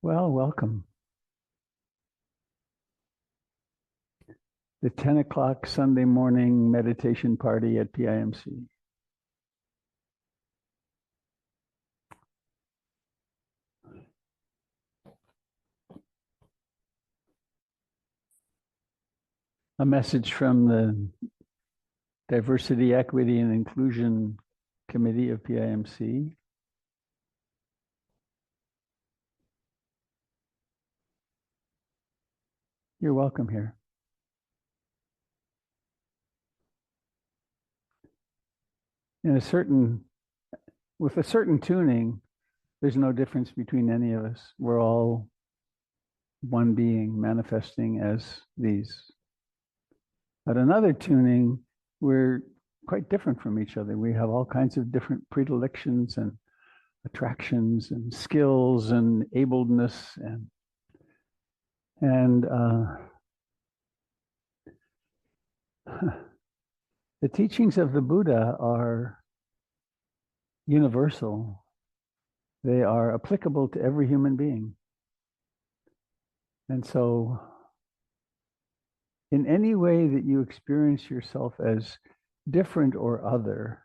Well, welcome. The 10 o'clock Sunday morning meditation party at PIMC. A message from the Diversity, Equity, and Inclusion Committee of PIMC. You're welcome here. With a certain tuning, there's no difference between any of us. We're all one being manifesting as these. At another tuning, we're quite different from each other. We have all kinds of different predilections and attractions and skills and ableness and the teachings of the Buddha are universal. They are applicable to every human being. And so, in any way that you experience yourself as different or other,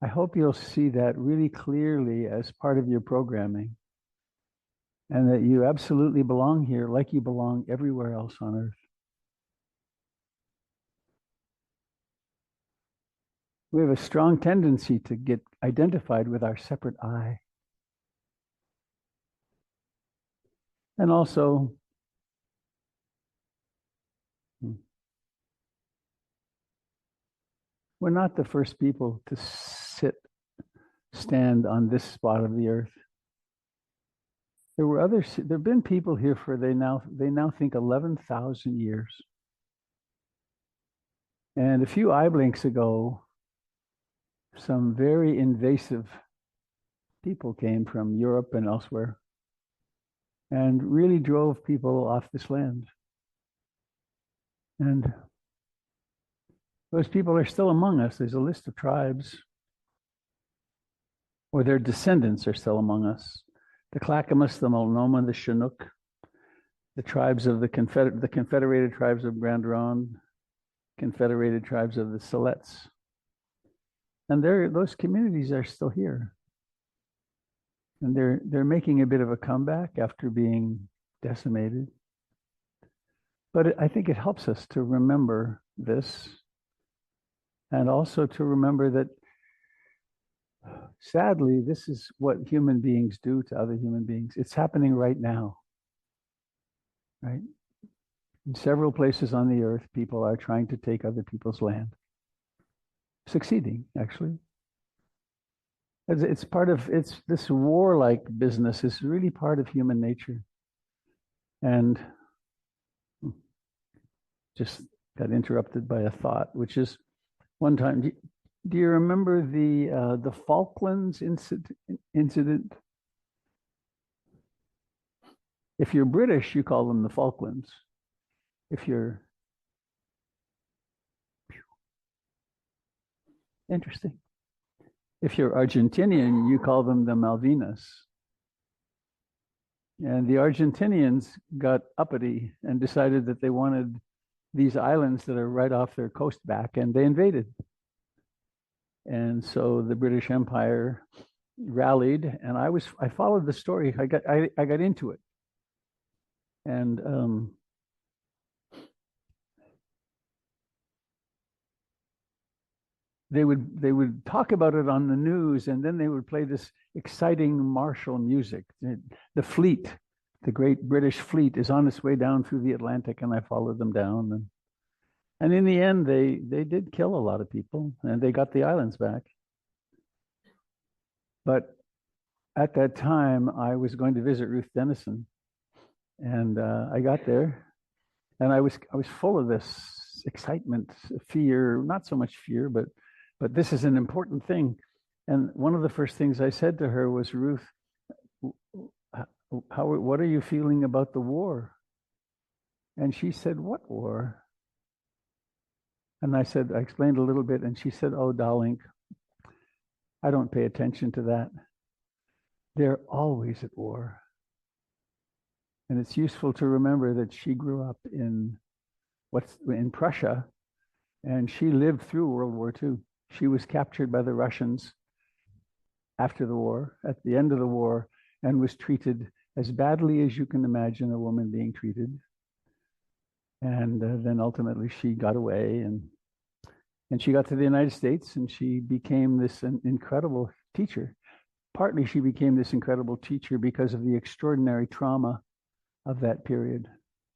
I hope you'll see that really clearly as part of your programming, and that you absolutely belong here like you belong everywhere else on earth. We have a strong tendency to get identified with our separate I. And also, we're not the first people to stand on this spot of the earth. There have been people here for they now think 11,000 years. And a few eye blinks ago, some very invasive people came from Europe and elsewhere and really drove people off this land. And those people are still among us. There's a list of tribes, or their descendants are still among us. The Clackamas, the Multnomah, the Chinook, the tribes of the Confederated Tribes of Grand Ronde, Confederated Tribes of the Silex. And those communities are still here. And they're making a bit of a comeback after being decimated. But I think it helps us to remember this, and also to remember that, sadly, this is what human beings do to other human beings. It's happening right now, right? In several places on the earth, people are trying to take other people's land. Succeeding, actually. It's this warlike business is really part of human nature. And just got interrupted by a thought, which is one time, do you remember the Falklands incident? If you're British, you call them the Falklands. If you're interesting. If you're Argentinian, you call them the Malvinas. And the Argentinians got uppity and decided that they wanted these islands that are right off their coast back, and they invaded. And so the British Empire rallied, and I followed the story. I got into it. And they would talk about it on the news, and then they would play this exciting martial music. The fleet, the great British fleet, is on its way down through the Atlantic, and I followed them down. And in the end, they did kill a lot of people, and they got the islands back. But at that time, I was going to visit Ruth Denison, and I got there, and I was full of this excitement, fear, not so much fear, but this is an important thing. And one of the first things I said to her was, Ruth, what are you feeling about the war? And she said, what war? And I explained a little bit, and she said, oh, darling, I don't pay attention to that. They're always at war. And it's useful to remember that she grew up in Prussia, and she lived through World War II. She was captured by the Russians after the war, at the end of the war, and was treated as badly as you can imagine a woman being treated. And then ultimately she got away, and she got to the United States, and she became this incredible teacher. Partly she became this incredible teacher because of the extraordinary trauma of that period.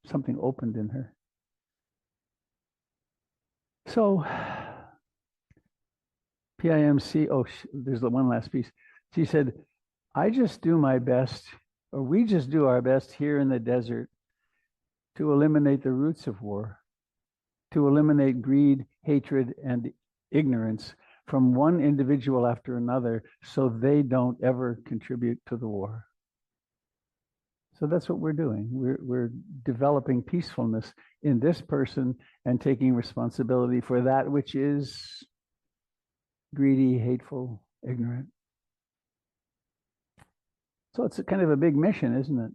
Something opened in her. So PIMC, there's the one last piece. She said, I just do my best, or we just do our best here in the desert to eliminate the roots of war, to eliminate greed, hatred, and ignorance from one individual after another so they don't ever contribute to the war. So that's what we're doing. We're developing peacefulness in this person and taking responsibility for that which is greedy, hateful, ignorant. So it's a kind of a big mission, isn't it?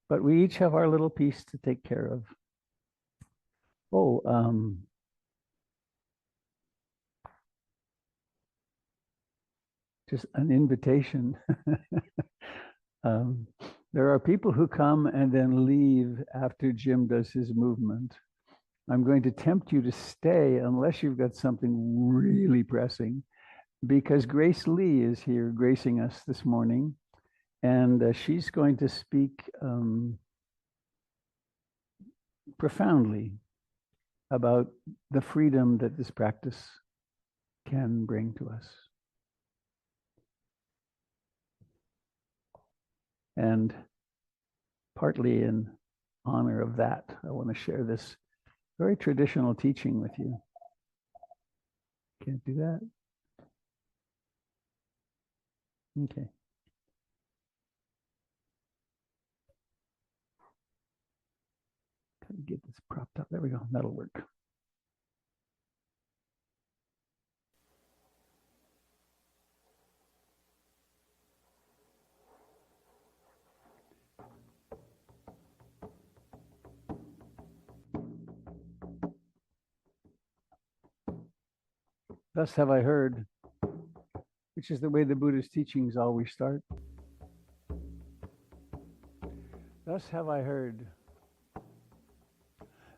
But we each have our little piece to take care of. Just an invitation. There are people who come and then leave after Jim does his movement. I'm going to tempt you to stay unless you've got something really pressing, because Grace Lee is here gracing us this morning, and she's going to speak profoundly about the freedom that this practice can bring to us. And partly in honor of that, I want to share this very traditional teaching with you. Can't do that? Okay. Gotta get this propped up. There we go. That'll work. Thus have I heard, which is the way the Buddha's teachings always start. Thus have I heard.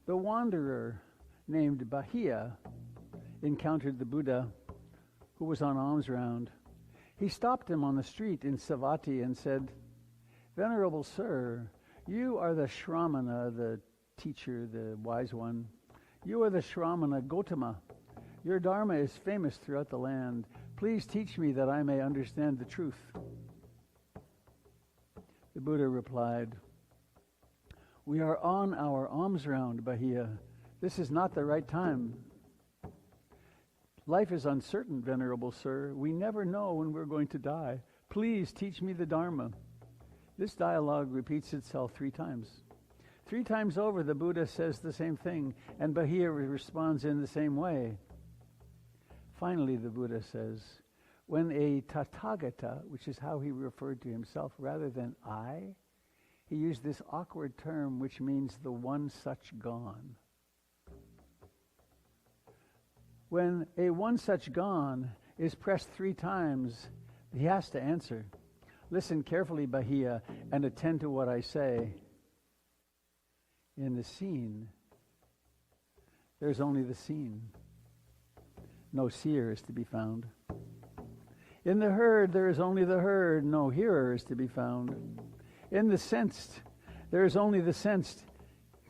The wanderer named Bahia encountered the Buddha, who was on alms round. He stopped him on the street in Savatthi and said, Venerable Sir, you are the Shramana, the teacher, the wise one. You are the Shramana Gotama. Your Dharma is famous throughout the land. Please teach me that I may understand the truth. The Buddha replied, We are on our alms round, Bahia. This is not the right time. Life is uncertain, Venerable Sir. We never know when we're going to die. Please teach me the Dharma. This dialogue repeats itself 3 times. 3 times over, the Buddha says the same thing, and Bahia responds in the same way. Finally, the Buddha says, when a Tathagata, which is how he referred to himself rather than I, he used this awkward term which means the one such gone. When a one such gone is pressed 3 times, he has to answer. Listen carefully, Bahia, and attend to what I say. In the scene, there's only the scene. No seer is to be found. In the herd, there is only the herd. No hearer is to be found. In the sensed, there is only the sensed.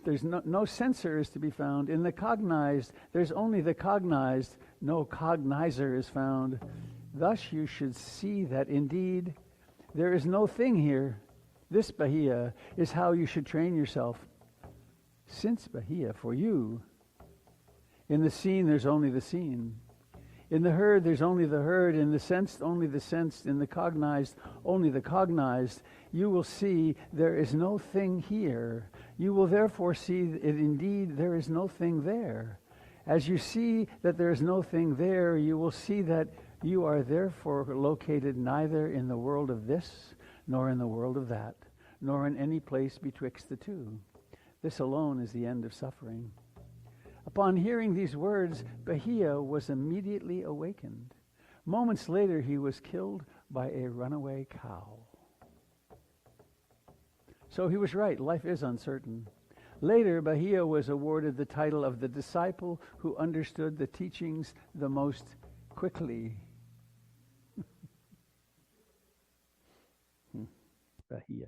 There's no censor is to be found. In the cognized, there's only the cognized. No cognizer is found. Thus you should see that indeed there is no thing here. This, Bahia, is how you should train yourself. Since, Bahia, for you, in the scene, there's only the scene. In the herd, there's only the herd. In the sensed, only the sensed. In the cognized, only the cognized. You will see there is no thing here. You will therefore see that indeed there is no thing there. As you see that there is no thing there, you will see that you are therefore located neither in the world of this, nor in the world of that, nor in any place betwixt the two. This alone is the end of suffering. Upon hearing these words, Bahia was immediately awakened. Moments later, he was killed by a runaway cow. So he was right, life is uncertain. Later, Bahia was awarded the title of the disciple who understood the teachings the most quickly. Bahia.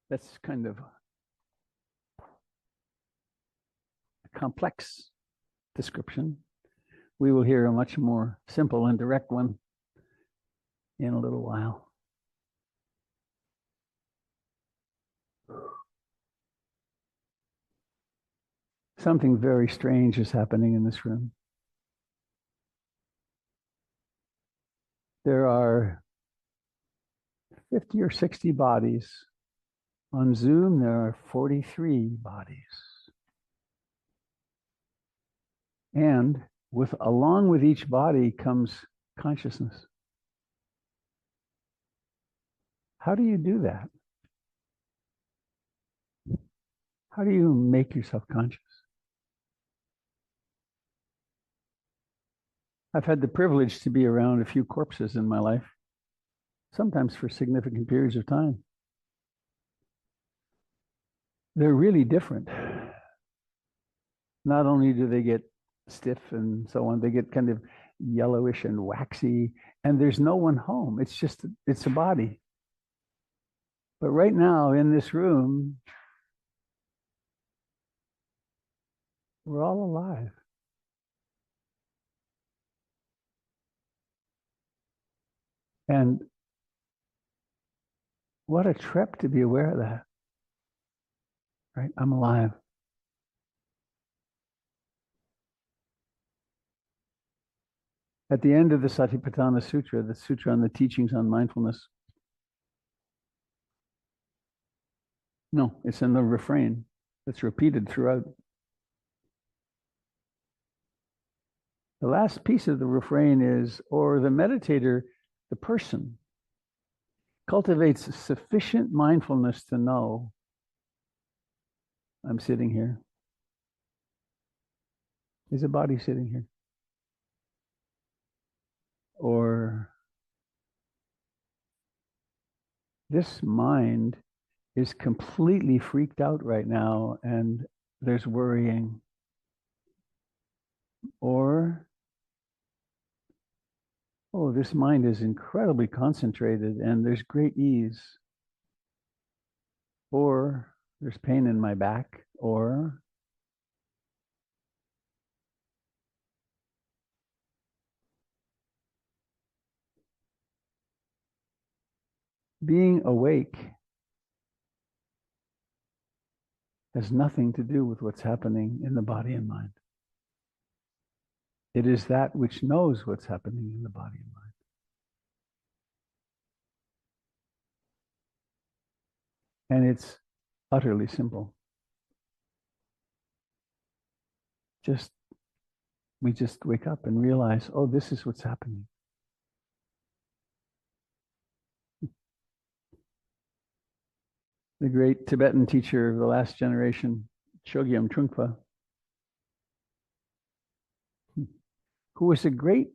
That's kind of a complex description. We will hear a much more simple and direct one in a little while. Something very strange is happening in this room. There are 50 or 60 bodies. On Zoom, there are 43 bodies. And along with each body comes consciousness. How do you do that? How do you make yourself conscious? I've had the privilege to be around a few corpses in my life, sometimes for significant periods of time. They're really different. Not only do they get stiff and so on, they get kind of yellowish and waxy, and there's no one home. It's a body. But right now in this room, we're all alive. And what a trip to be aware of that. Right? I'm alive. At the end of the Satipatthana Sutra, the sutra on the teachings on mindfulness. No, it's in the refrain that's repeated throughout. The last piece of the refrain is, or the meditator, the person, cultivates sufficient mindfulness to know I'm sitting here. Is a body sitting here? Or this mind is completely freaked out right now and there's worrying. Or, oh, this mind is incredibly concentrated and there's great ease. Or there's pain in my back. Or being awake has nothing to do with what's happening in the body and mind. It is that which knows what's happening in the body and mind. And it's utterly simple. We just wake up and realize, oh, this is what's happening. The great Tibetan teacher of the last generation, Chogyam Trungpa, who was a great,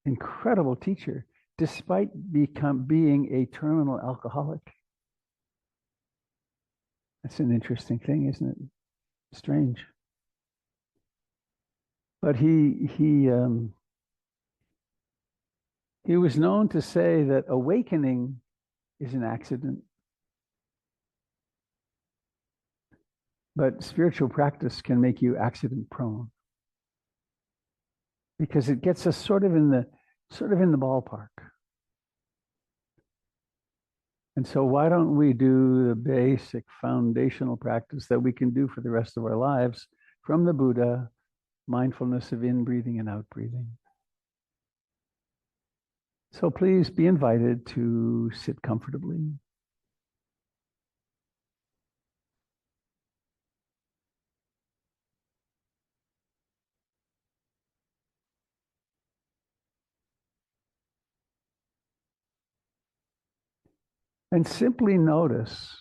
incredible teacher, despite being a terminal alcoholic. That's an interesting thing, isn't it? Strange. But he was known to say that awakening is an accident. But spiritual practice can make you accident prone. Because it gets us sort of in the ballpark. And so why don't we do the basic foundational practice that we can do for the rest of our lives from the Buddha, mindfulness of in-breathing and out-breathing. So please be invited to sit comfortably. And simply notice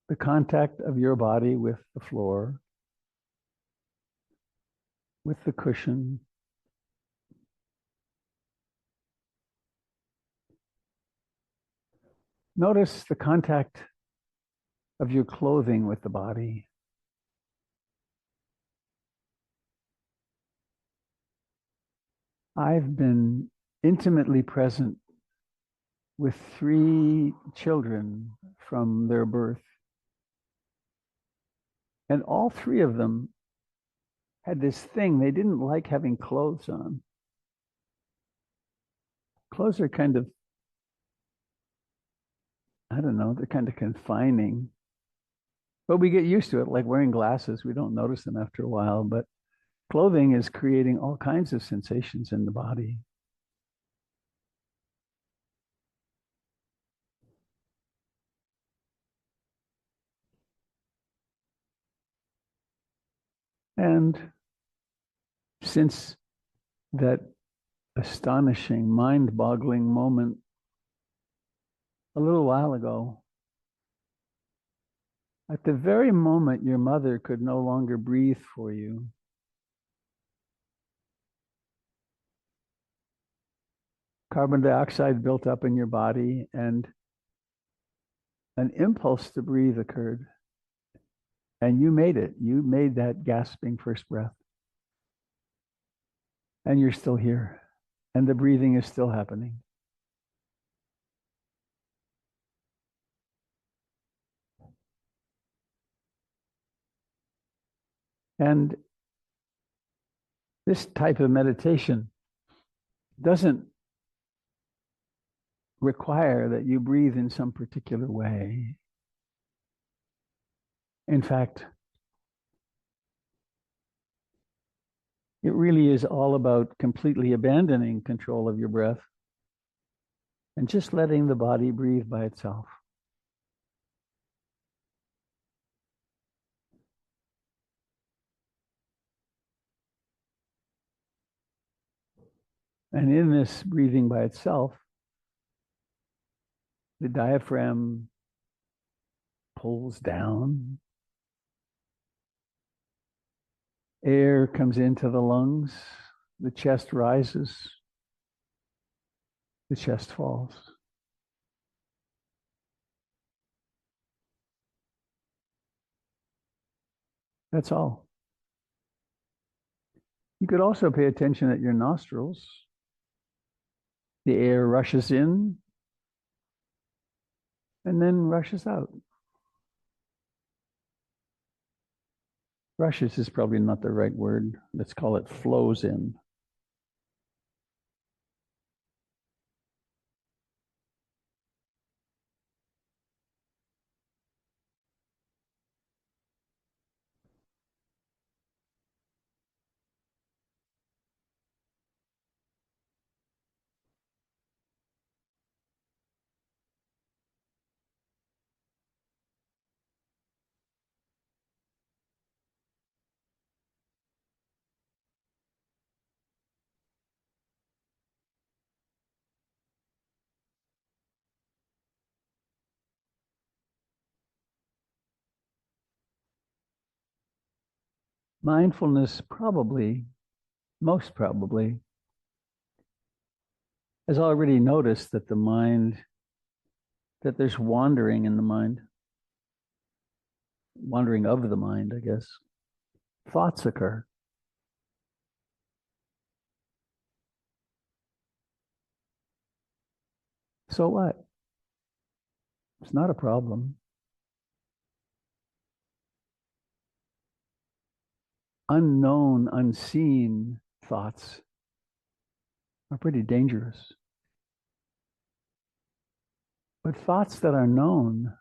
the contact of your body with the floor, with the cushion. Notice the contact of your clothing with the body. I've been intimately present with 3 children from their birth. And all 3 of them had this thing. They didn't like having clothes on. Clothes are kind of, I don't know, they're kind of confining. But we get used to it, like wearing glasses. We don't notice them after a while. But clothing is creating all kinds of sensations in the body. And since that astonishing, mind-boggling moment a little while ago, at the very moment your mother could no longer breathe for you, carbon dioxide built up in your body and an impulse to breathe occurred. And you made it. You made that gasping first breath. And you're still here. And the breathing is still happening. And this type of meditation doesn't require that you breathe in some particular way. In fact, it really is all about completely abandoning control of your breath and just letting the body breathe by itself. And in this breathing by itself, the diaphragm pulls down. Air comes into the lungs. The chest rises. The chest falls. That's all. You could also pay attention at your nostrils. The air rushes in and then rushes out. Rushes is probably not the right word. Let's call it flows in. Mindfulness probably, most probably, has already noticed that the mind, that there's wandering in the mind, wandering of the mind, I guess. Thoughts occur. So what? It's not a problem. Unknown, unseen thoughts are pretty dangerous. But thoughts that are known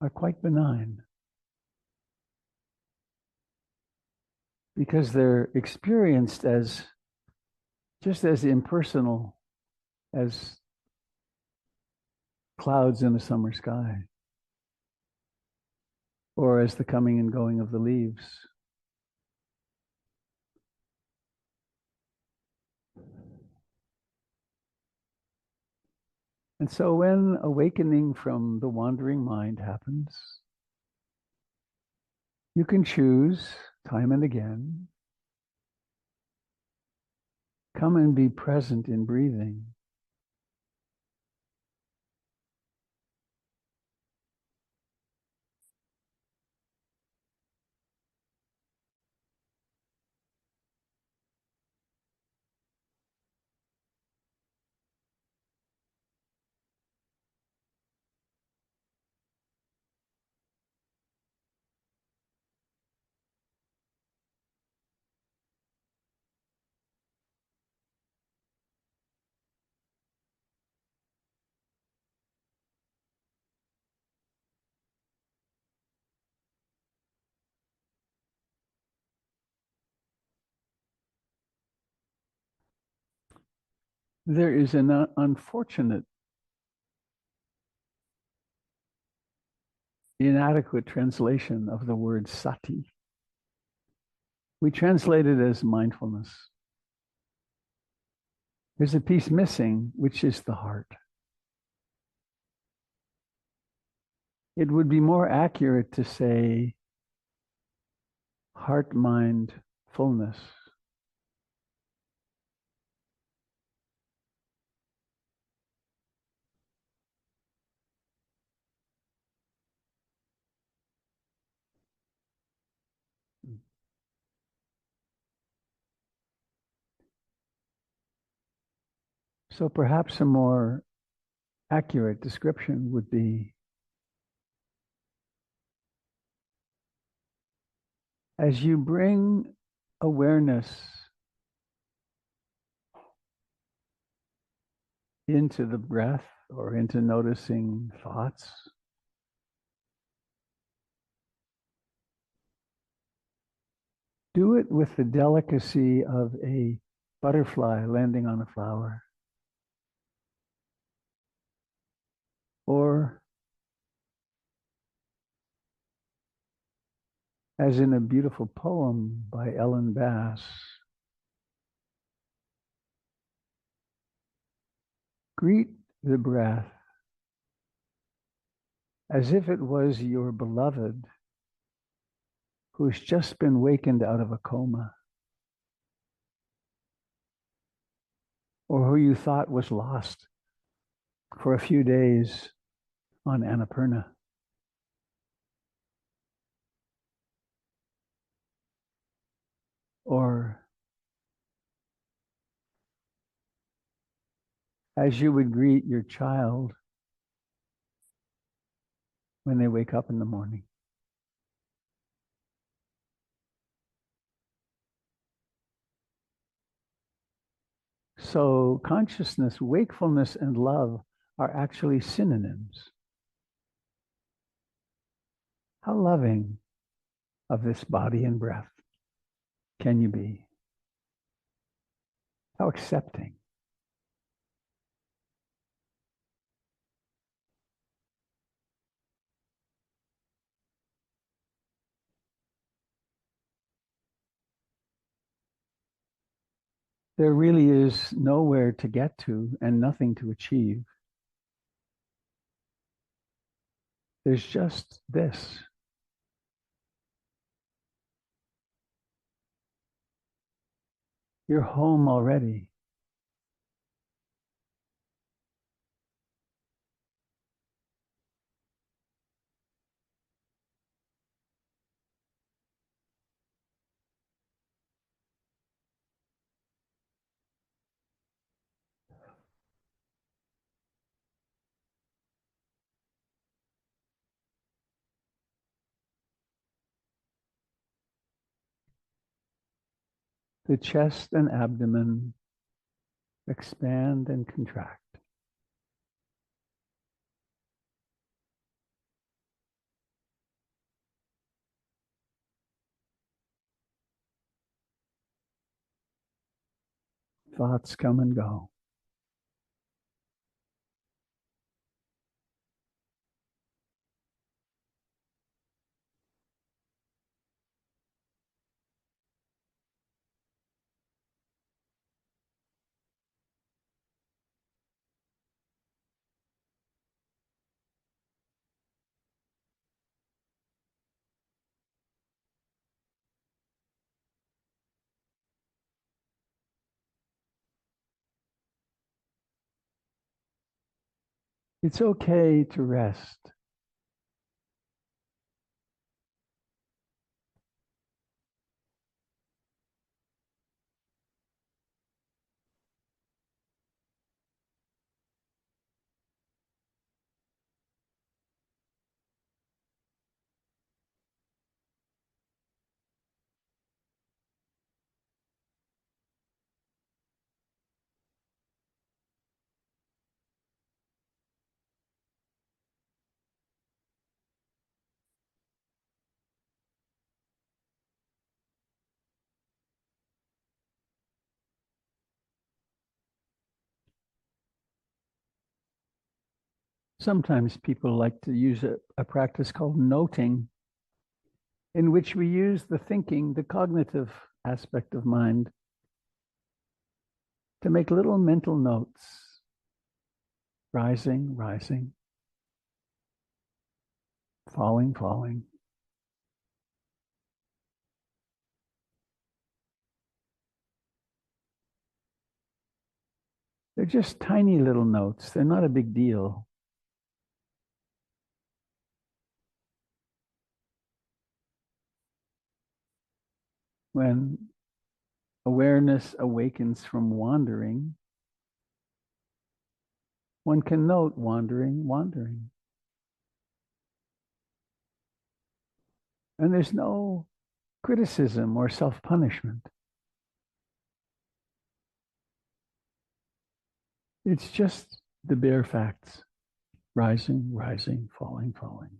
are quite benign because they're experienced as just as impersonal as clouds in a summer sky or as the coming and going of the leaves. And so when awakening from the wandering mind happens, you can choose time and again, come and be present in breathing. There is an unfortunate, inadequate translation of the word sati. We translate it as mindfulness. There's a piece missing, which is the heart. It would be more accurate to say heart, mind, fullness. So perhaps a more accurate description would be, as you bring awareness into the breath or into noticing thoughts, do it with the delicacy of a butterfly landing on a flower, or as in a beautiful poem by Ellen Bass, greet the breath as if it was your beloved who's just been wakened out of a coma, or who you thought was lost for a few days on Annapurna. Or as you would greet your child when they wake up in the morning. So consciousness, wakefulness, and love are actually synonyms. How loving of this body and breath can you be? How accepting? There really is nowhere to get to and nothing to achieve. There's just this. You're home already. The chest and abdomen expand and contract. Thoughts come and go. It's okay to rest. Sometimes people like to use a practice called noting, in which we use the thinking, the cognitive aspect of mind, to make little mental notes, rising, rising, falling, falling. They're just tiny little notes. They're not a big deal. When awareness awakens from wandering, one can note wandering, wandering. And there's no criticism or self-punishment. It's just the bare facts. Rising, rising, falling, falling.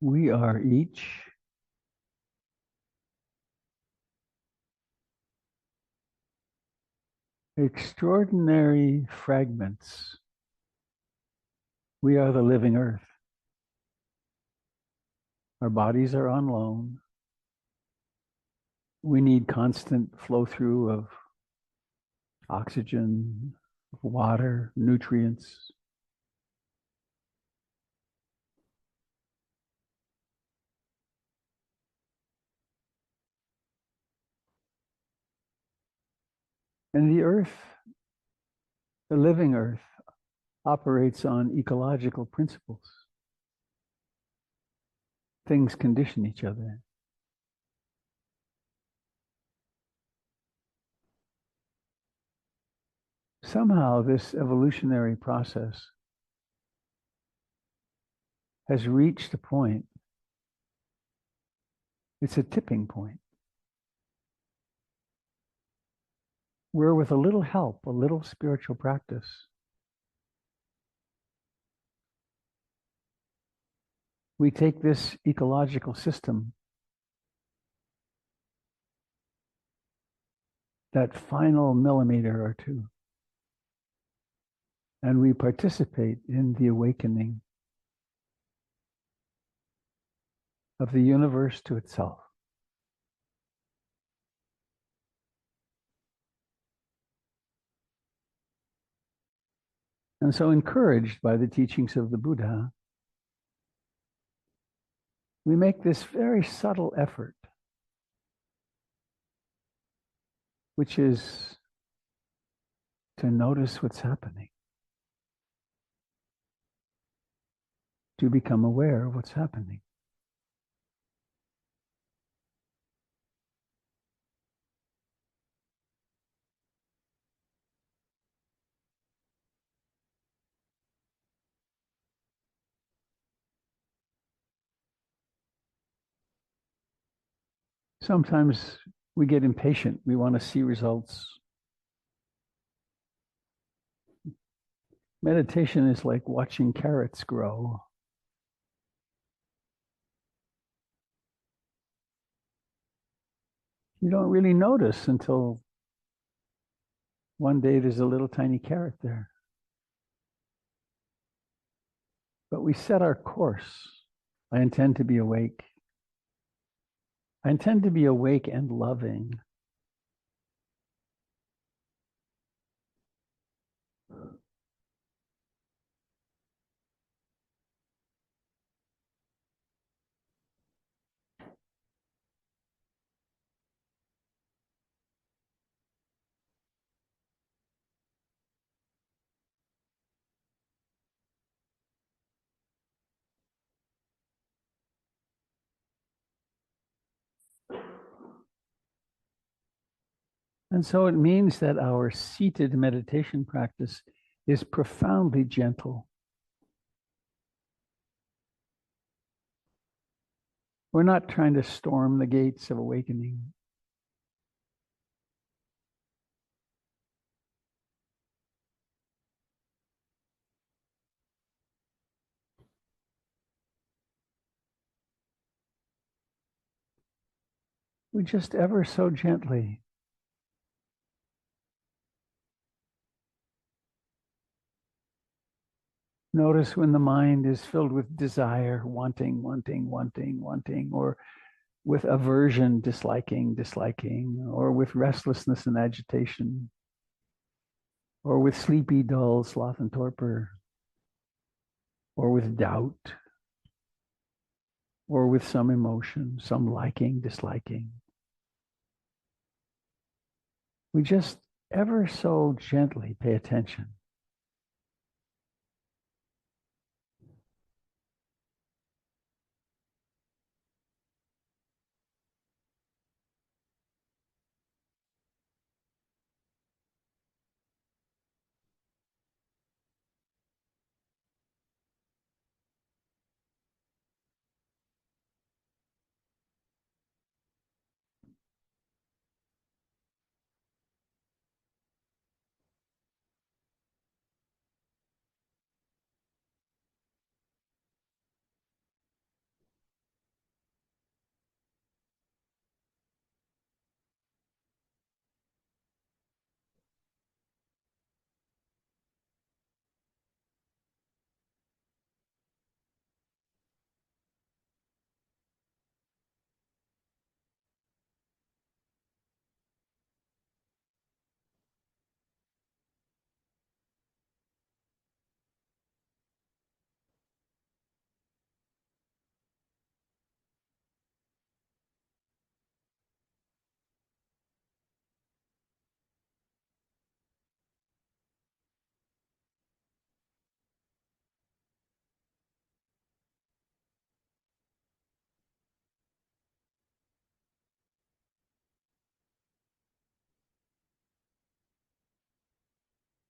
We are each extraordinary fragments. We are the living earth. Our bodies are on loan. We need constant flow through of oxygen, water, nutrients. And the earth, the living earth, operates on ecological principles. Things condition each other. Somehow this evolutionary process has reached a point. It's a tipping point where, with a little help, a little spiritual practice, we take this ecological system, that final millimeter or two, and we participate in the awakening of the universe to itself. And so, encouraged by the teachings of the Buddha, we make this very subtle effort, which is to notice what's happening, to become aware of what's happening. Sometimes we get impatient. We want to see results. Meditation is like watching carrots grow. You don't really notice until one day there's a little tiny carrot there. But we set our course. I intend to be awake. I intend to be awake and loving. And so it means that our seated meditation practice is profoundly gentle. We're not trying to storm the gates of awakening. We just ever so gently notice when the mind is filled with desire, wanting, or with aversion, disliking, or with restlessness and agitation, or with sleepy, dull, sloth and torpor, or with doubt, or with some emotion, some liking, disliking. We just ever so gently pay attention.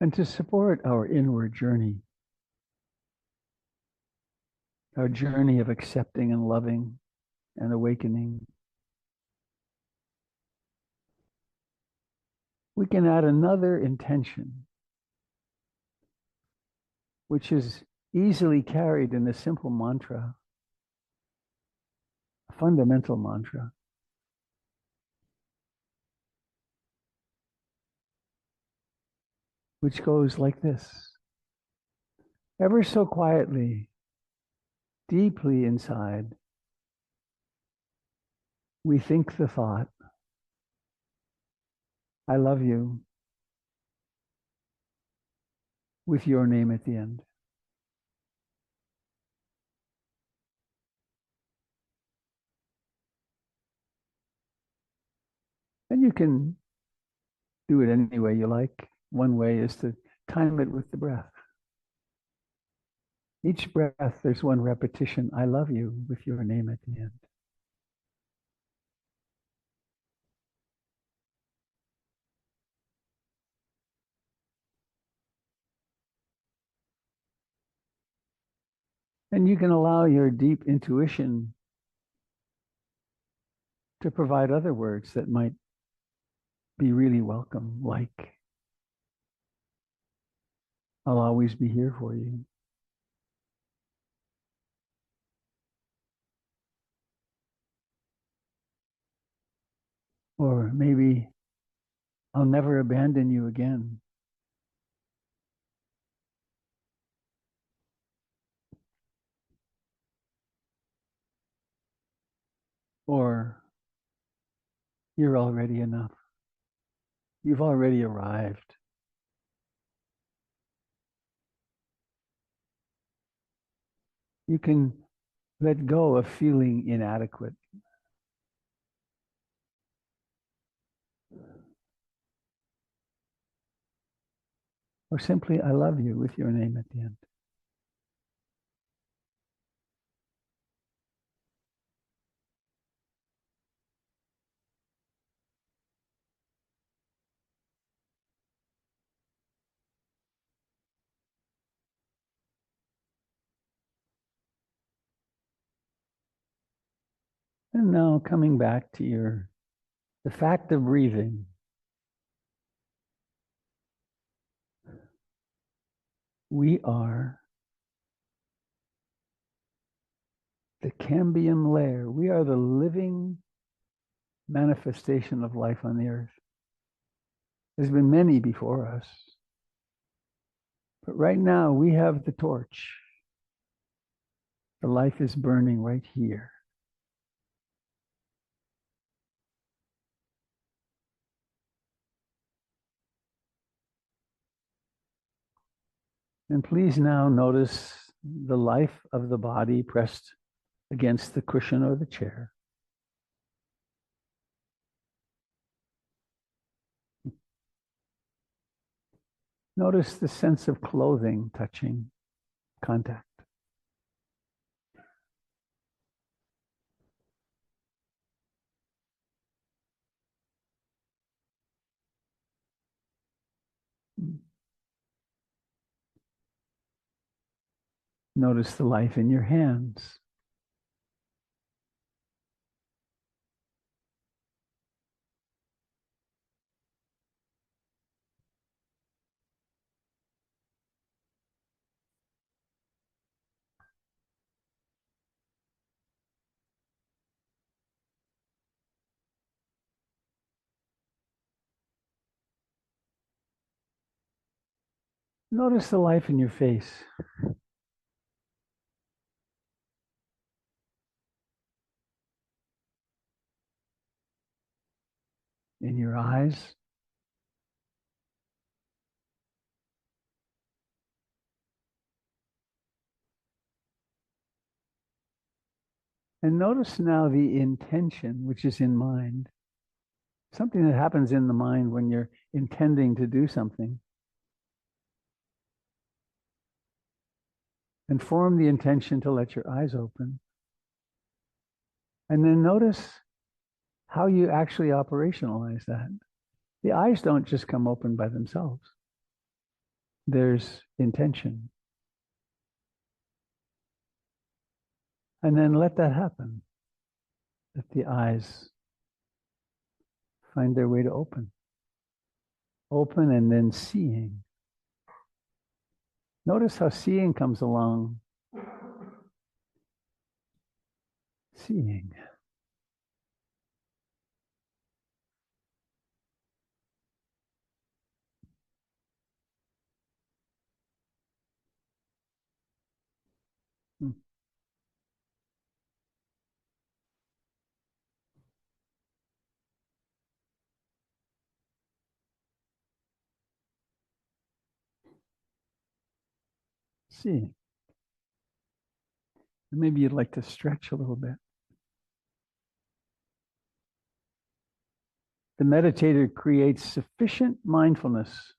And to support our inward journey, our journey of accepting and loving and awakening, we can add another intention, which is easily carried in a simple mantra, a fundamental mantra. Which goes like this. Ever so quietly, deeply inside, we think the thought, I love you, with your name at the end. And you can do it any way you like. One way is to time it with the breath. Each breath, there's one repetition, I love you, with your name at the end. And you can allow your deep intuition to provide other words that might be really welcome, like, I'll always be here for you. Or maybe, I'll never abandon you again. Or, you're already enough. You've already arrived. You can let go of feeling inadequate. Or simply, I love you, with your name at the end. And now coming back to the fact of breathing. We are the cambium layer. We are the living manifestation of life on the earth. There's been many before us. But right now we have the torch. The life is burning right here. And please now notice the life of the body pressed against the cushion or the chair. Notice the sense of clothing touching contact. Notice the life in your hands. Notice the life in your face. In your eyes. And notice now the intention, which is in mind. Something that happens in the mind when you're intending to do something. And form the intention to let your eyes open. And then notice how you actually operationalize that. The eyes don't just come open by themselves. there's intention. And then let that happen. Let the eyes find their way to open. Open and then seeing. Notice how seeing comes along. Seeing. Seeing. Maybe you'd like to stretch a little bit. The meditator creates sufficient mindfulness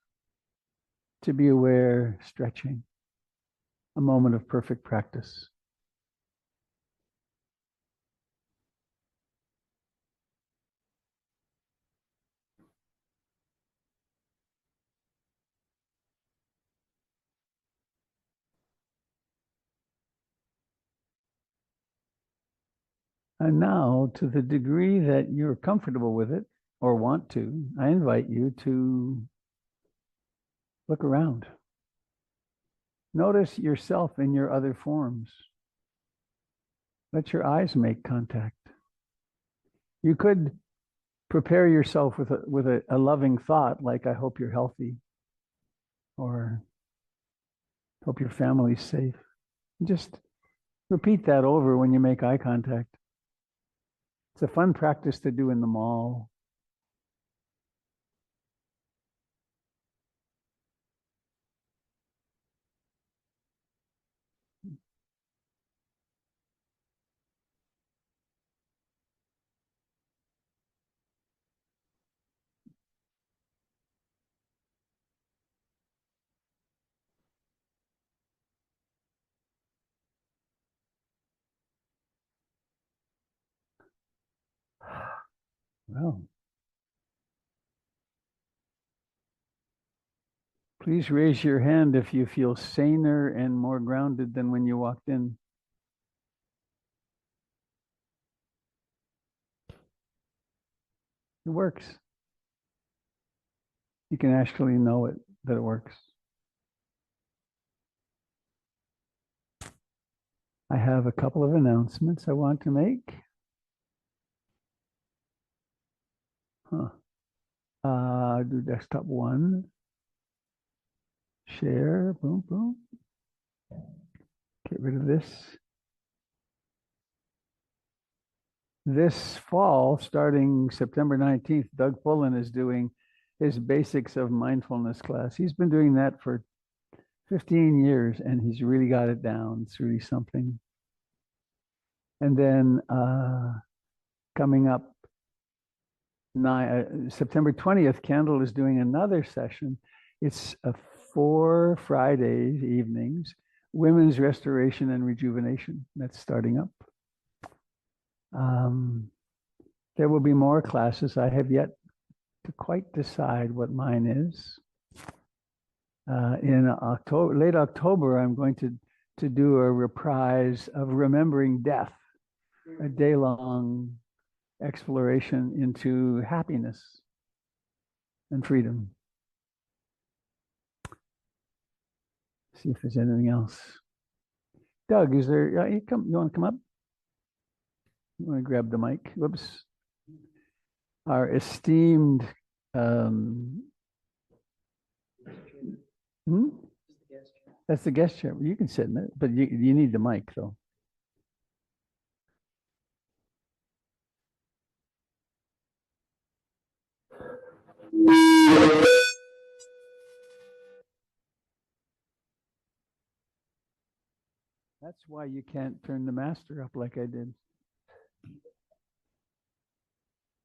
to be aware, stretching, a moment of perfect practice. And now, to the degree that you're comfortable with it or want to, I invite you to look around. Notice yourself in your other forms. Let your eyes make contact. You could prepare yourself with a loving thought, like, I hope you're healthy, or hope your family's safe. Just repeat that over when you make eye contact. It's a fun practice to do in the mall. Well, please raise your hand if you feel saner and more grounded than when you walked in. It works. You can actually know it, that it works. I have a couple of announcements I want to make. Do desktop 1. Share, boom, boom. Get rid of this. This fall, starting September 19th, Doug Pullen is doing his Basics of Mindfulness class. He's been doing that for 15 years, and he's really got it down. It's really something. And then coming up, September 20th, Kendall is doing another session. It's 4 Fridays evenings, Women's Restoration and Rejuvenation. That's starting up. There will be more classes. I have yet to quite decide what mine is. In October, late October, I'm going to do a reprise of Remembering Death, a day-long exploration into happiness and freedom. See if there's anything else. Doug, is there? You want to come up? You want to grab the mic? Whoops. Our esteemed. That's the guest chair. You can sit in it, but you need the mic though. That's why you can't turn the master up like I did.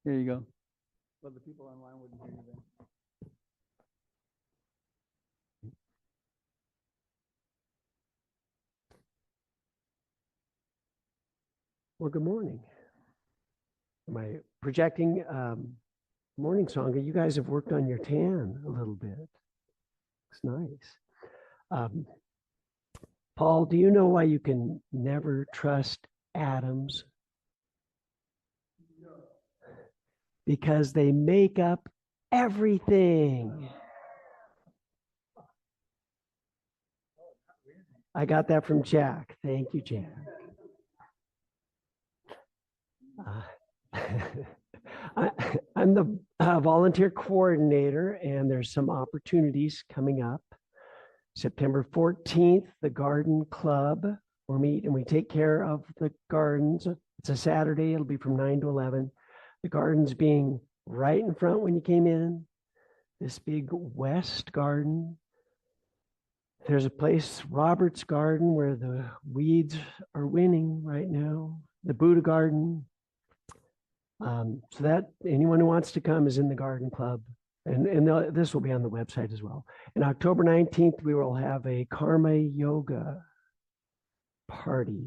Here you go. Well, the people online wouldn't hear you then. Well, good morning. Am I projecting morning song? You guys have worked on your tan a little bit. It's nice. Paul, do you know why you can never trust atoms? Because they make up everything. I got that from Jack. Thank you, Jack. I'm the volunteer coordinator, and there's some opportunities coming up. September 14th, the Garden Club will meet and we take care of the gardens. It's a Saturday. It'll be from 9 to 11. The gardens being right in front when you came in. This big west garden. There's a place, Robert's Garden, where the weeds are winning right now. The Buddha Garden. So that anyone who wants to come is in the Garden Club. And this will be on the website as well. And October 19th, we will have a karma yoga party,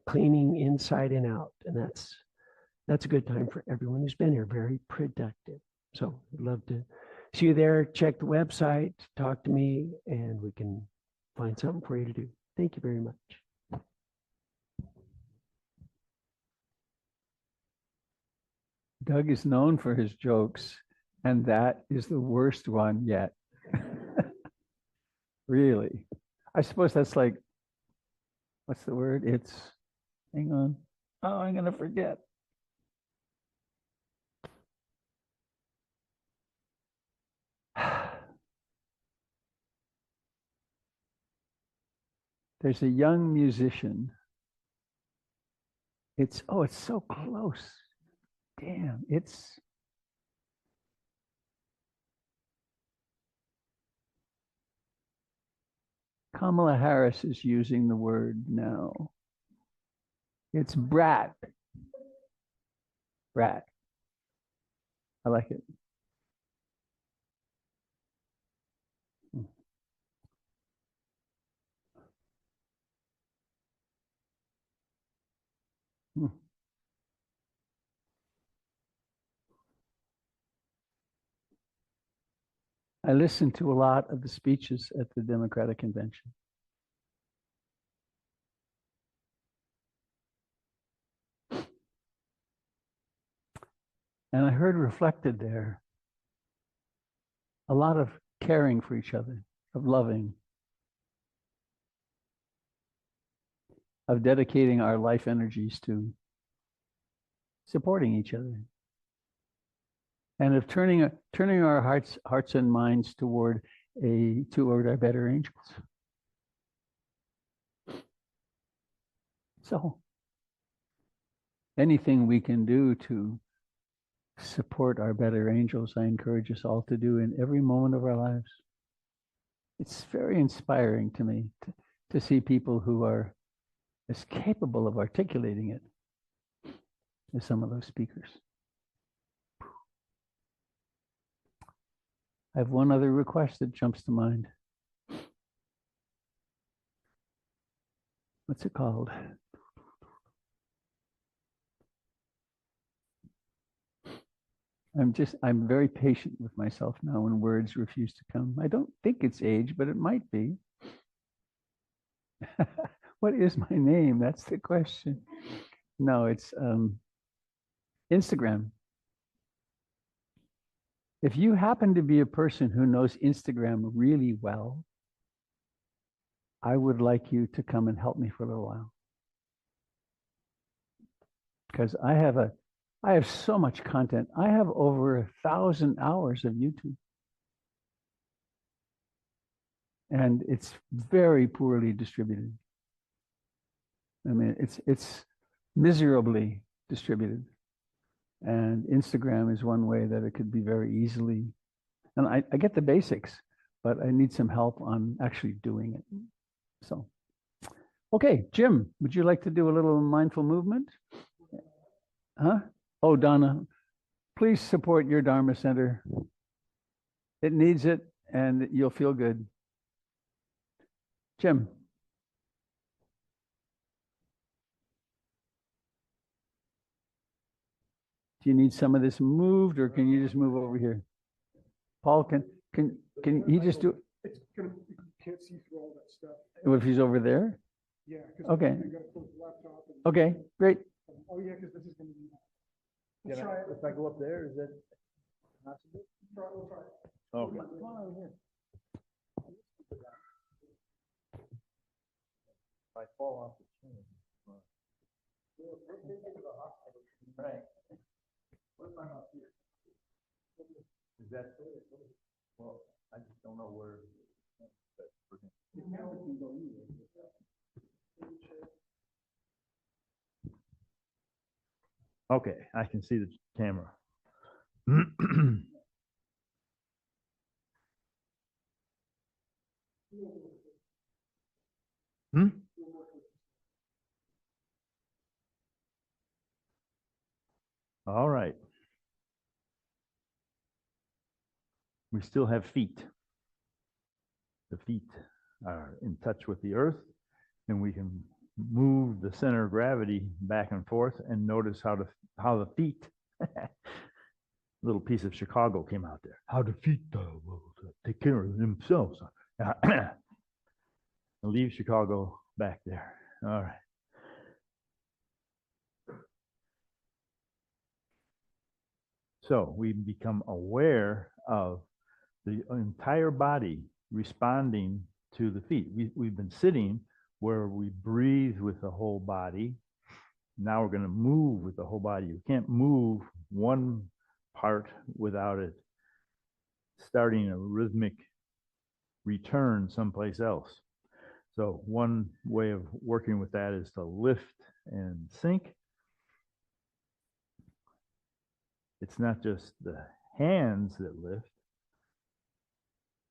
cleaning inside and out. And that's a good time for everyone who's been here, very productive. So I'd love to see you there. Check the website, talk to me, and we can find something for you to do. Thank you very much. Doug is known for his jokes, and that is the worst one yet. Really. I suppose that's like, what's the word? It's, hang on. Oh, I'm going to forget. There's a young musician. It's so close. Damn, it's Kamala Harris is using the word now. It's brat. Brat. I like it. I listened to a lot of the speeches at the Democratic Convention. And I heard reflected there a lot of caring for each other, of loving, of dedicating our life energies to supporting each other, and of turning our hearts and minds toward our better angels. So anything we can do to support our better angels, I encourage us all to do in every moment of our lives. It's very inspiring to me to see people who are as capable of articulating it as some of those speakers. I have one other request that jumps to mind. What's it called? I'm very patient with myself now when words refuse to come. I don't think it's age, but it might be. What is my name? That's the question. No, it's Instagram. If you happen to be a person who knows Instagram really well, I would like you to come and help me for a little while. Because I have so much content. I have over 1,000 hours of YouTube. And it's very poorly distributed. I mean, it's miserably distributed. And Instagram is one way that it could be very easily. And I get the basics, but I need some help on actually doing it. So, okay, Jim, would you like to do a little mindful movement? Huh? Oh, Donna, please support your Dharma Center. It needs it, and you'll feel good. Jim. Do you need some of this moved, or can you just move over here? Paul, can he just do it? can't see through all that stuff. If he's over there? Yeah. 'Cause Okay. I gotta close the laptop. And, Okay, great. Oh, yeah, because this is gonna be. Can I- If I go up there, is that possible? We'll try it. Okay. Come on over here. If I fall off the chain. Right. What if I'm up here? Is that fair? Well, I just don't know where. The camera can go anywhere. Okay, I can see the camera. Hmm? All right. We still have feet. The feet are in touch with the earth, and we can move the center of gravity back and forth and notice how the feet, little piece of Chicago came out there. How the feet will take care of themselves. Leave Chicago back there. All right. So we become aware of the entire body responding to the feet. We've been sitting where we breathe with the whole body. Now we're going to move with the whole body. You can't move one part without it starting a rhythmic return someplace else. So one way of working with that is to lift and sink. It's not just the hands that lift,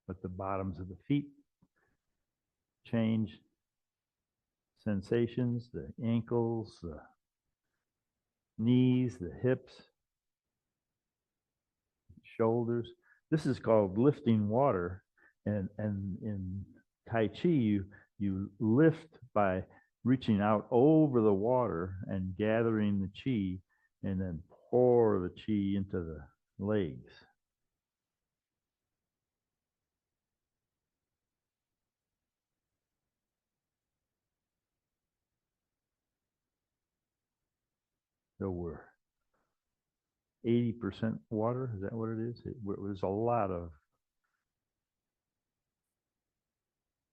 but the bottoms of the feet change sensations, the ankles, the knees, the hips, shoulders. This is called lifting water. And in Tai Chi, you lift by reaching out over the water and gathering the chi, and then pour the chi into the legs. So we're 80% water. Is that what it is? There's a lot of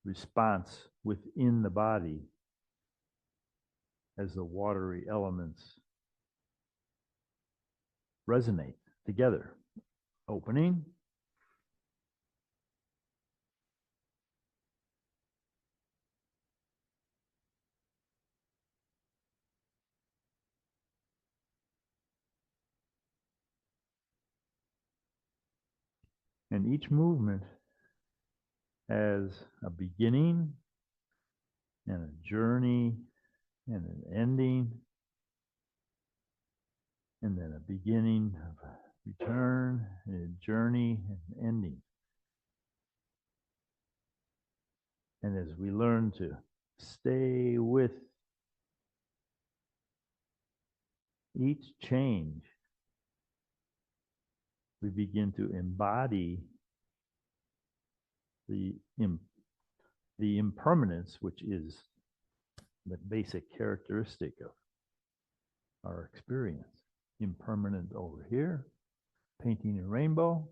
response within the body as the watery elements resonate together. Opening. And each movement has a beginning and a journey and an ending, and then a beginning of a return, and a journey and an ending. And as we learn to stay with each change, we begin to embody the impermanence, which is the basic characteristic of our experience. Impermanent over here, painting a rainbow.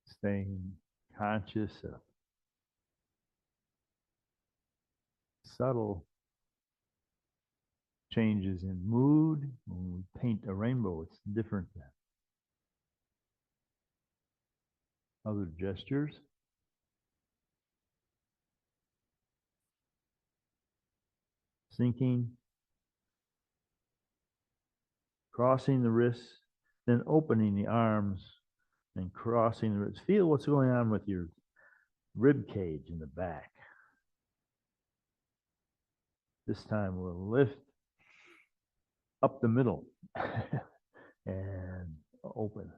Staying conscious of subtle changes in mood. When we paint a rainbow, it's different than other gestures. Sinking, crossing the wrists, then opening the arms and crossing the wrists. Feel what's going on with your rib cage in the back. This time we'll lift up the middle and open,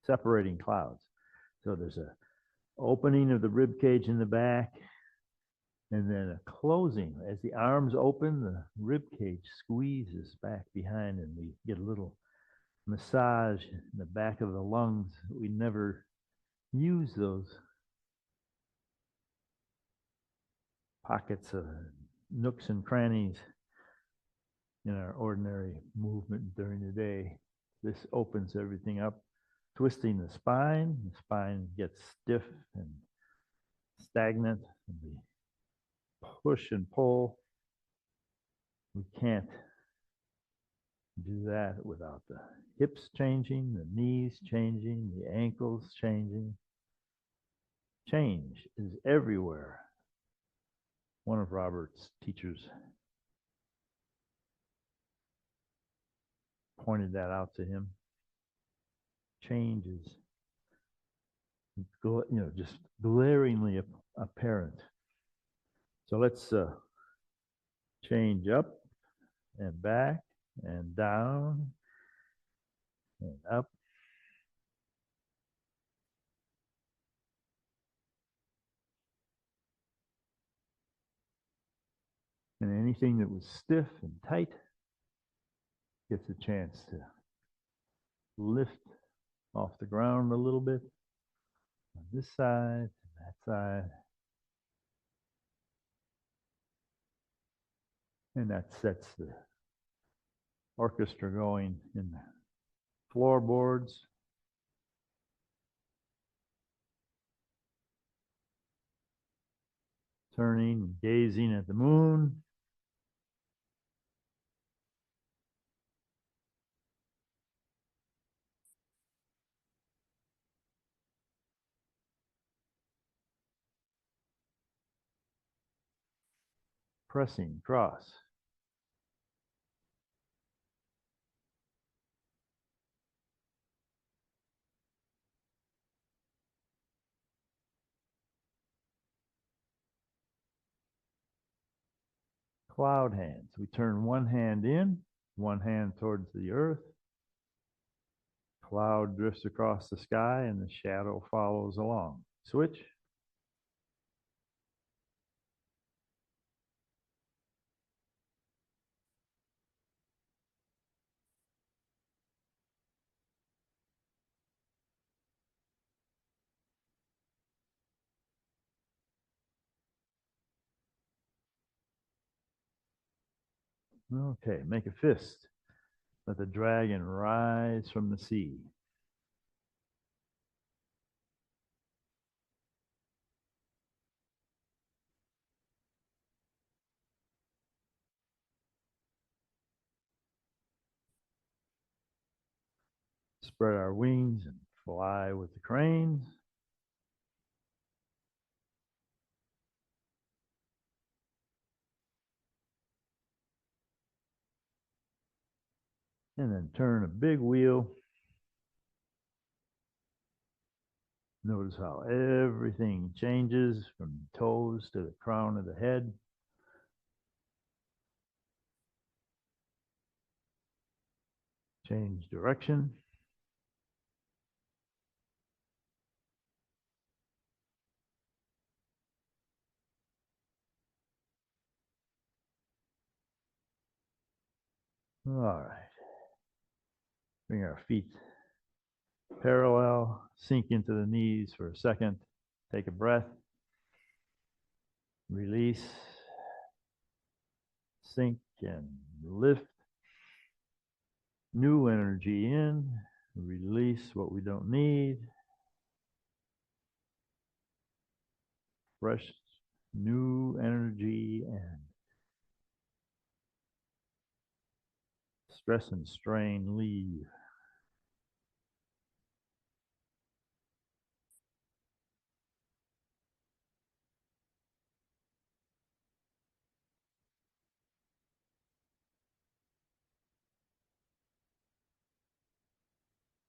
separating clouds. So there's a opening of the rib cage in the back, and then a closing. As the arms open, the rib cage squeezes back behind, and we get a little massage in the back of the lungs. We never use those pockets of nooks and crannies in our ordinary movement during the day. This opens everything up, twisting the spine. The spine gets stiff and stagnant, and we push and pull. We can't do that without the hips changing, the knees changing, the ankles changing. Change is everywhere. One of Robert's teachers pointed that out to him. Change is, just glaringly apparent. So let's change up and back and down and up. And anything that was stiff and tight gets a chance to lift off the ground a little bit on this side, that side. And that sets the orchestra going in the floorboards. Turning, gazing at the moon. Pressing cross. Cloud hands. We turn one hand in, one hand towards the earth. Cloud drifts across the sky and the shadow follows along. Switch. Okay, make a fist. Let the dragon rise from the sea. Spread our wings and fly with the cranes. And then turn a big wheel. Notice how everything changes from toes to the crown of the head. Change direction. All right. Bring our feet parallel, sink into the knees for a second. Take a breath. Release. Sink and lift. New energy in. Release what we don't need. Fresh, new energy and stress and strain leave.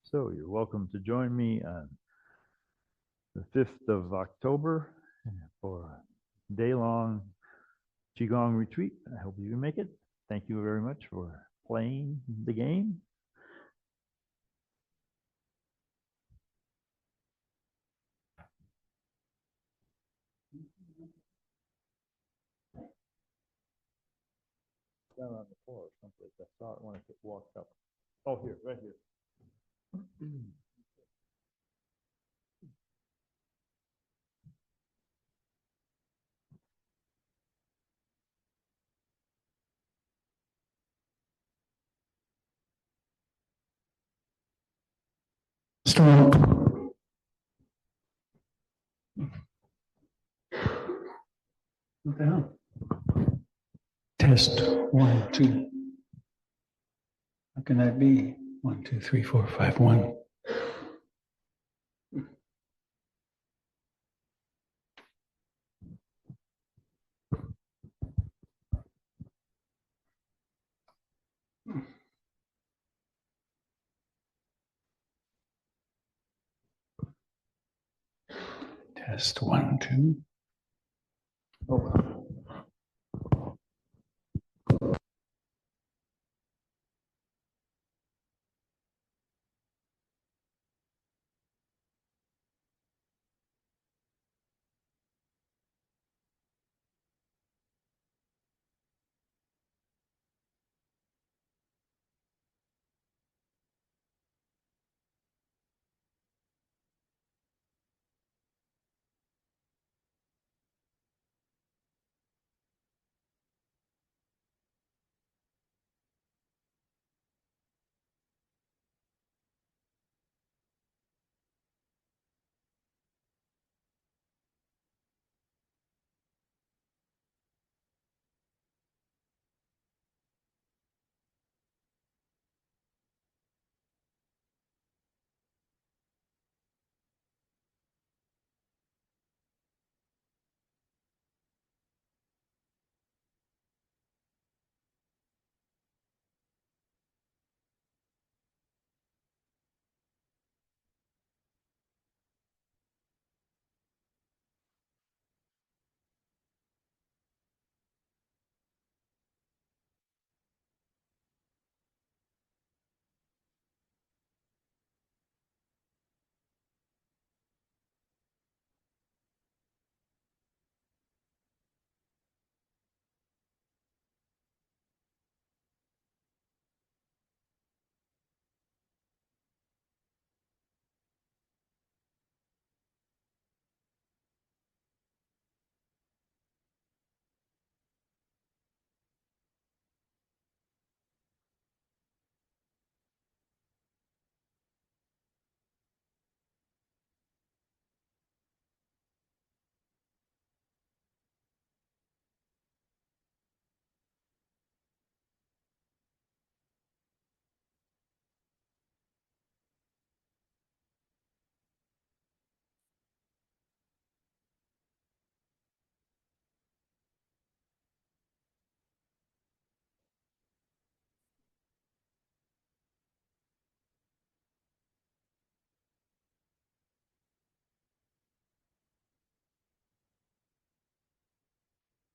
So you're welcome to join me on the 5th of October for a day-long Qigong retreat. I hope you can make it. Thank you very much for playing the game. Down on the floor someplace. I saw it when I walked up. Oh, here, right here. Stop. What the hell? Test 1, 2. How can that be? 1, 2, 3, 4, 5, 1. Test 1, 2. Oh, well.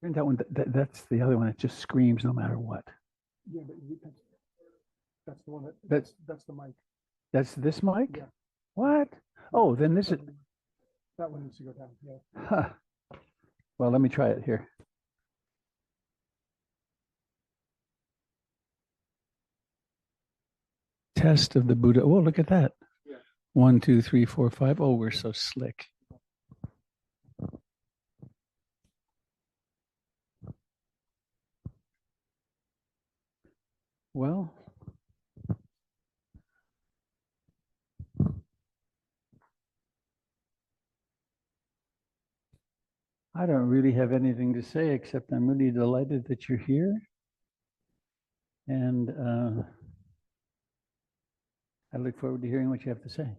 That one, that's the other one. It just screams no matter what. Yeah, but that's the one that's the mic. That's this mic? Yeah. What? Oh, then this is. That one needs to go down. Yeah. Huh. Well, let me try it here. Test of the Buddha. Oh, look at that. Yeah. 1, 2, 3, 4, 5. Oh, we're so slick. Well, I don't really have anything to say except I'm really delighted that you're here. And I look forward to hearing what you have to say.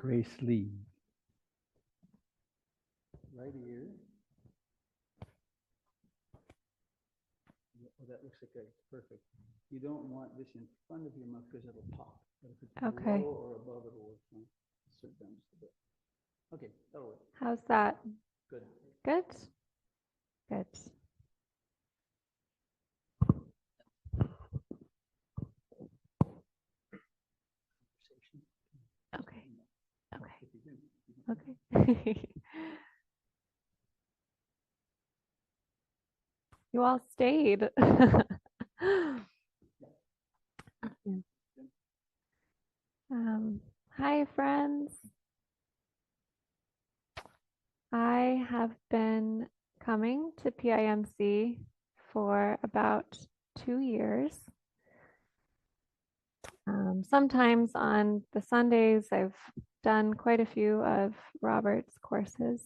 Grace Lee. Right ear. Oh, that looks like it's perfect. You don't want this in front of your mouth because it'll pop. But if it's Okay. below or above, it'll work fine. Sit down just a bit. Okay, that'll work. How's that? Good. Good? Good. Okay. Okay. Okay. You all stayed. Hi, friends. I have been coming to PIMC for about 2 years. Sometimes on the Sundays, I've done quite a few of Robert's courses.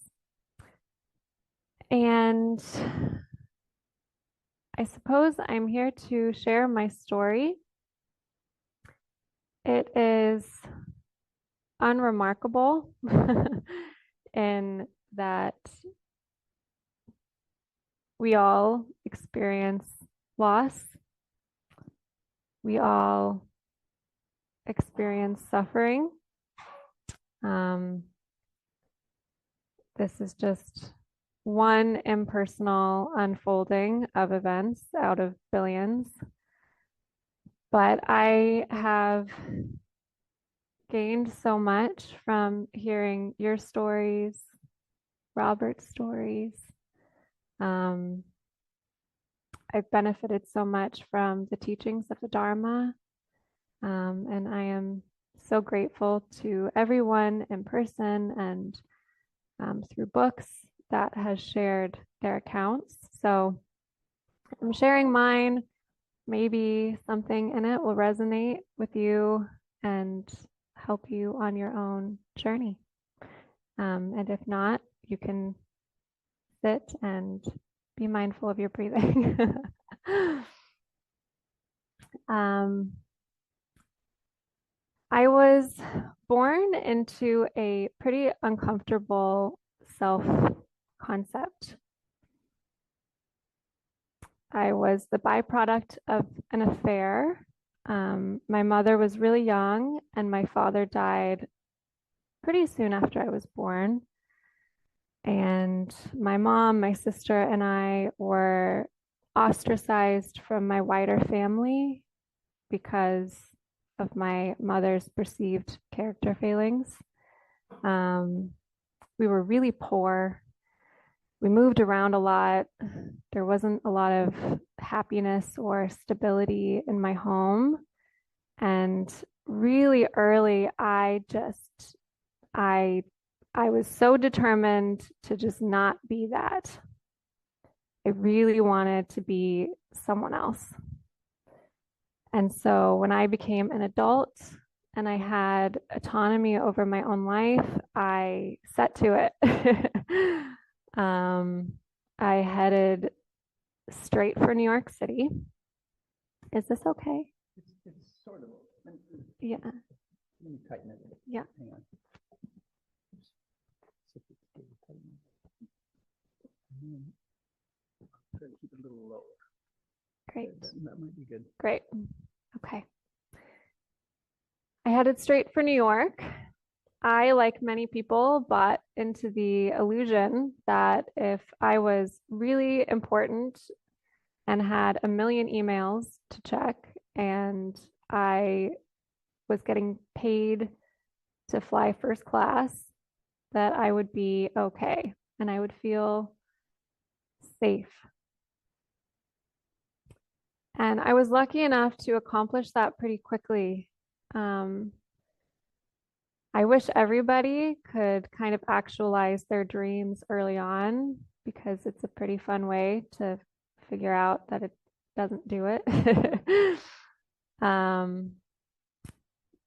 And I suppose I'm here to share my story. It is unremarkable in that we all experience loss. We all experience suffering. This is just one impersonal unfolding of events out of billions. But I have gained so much from hearing your stories, Robert's stories. I've benefited so much from the teachings of the Dharma, and I am so grateful to everyone in person and through books that has shared their accounts. So I'm sharing mine. Maybe something in it will resonate with you and help you on your own journey. And if not, you can sit and be mindful of your breathing. I was born into a pretty uncomfortable self-concept. I was the byproduct of an affair. My mother was really young, and my father died pretty soon after I was born. And my mom, my sister, and I were ostracized from my wider family because of my mother's perceived character failings. We were really poor. We moved around a lot. There wasn't a lot of happiness or stability in my home. And really early, I was so determined to just not be that. I really wanted to be someone else. And so when I became an adult and I had autonomy over my own life, I set to it. I headed straight for New York City. Is this okay? It's sort of. Yeah. Let me tighten it. Yeah. Hang on. Try to keep it a little lower. Great. That might be good. Great. Okay. I headed straight for New York. I, like many people, bought into the illusion that if I was really important and had a million emails to check and I was getting paid to fly first class, that I would be okay and I would feel safe. And I was lucky enough to accomplish that pretty quickly. I wish everybody could kind of actualize their dreams early on because it's a pretty fun way to figure out that it doesn't do it.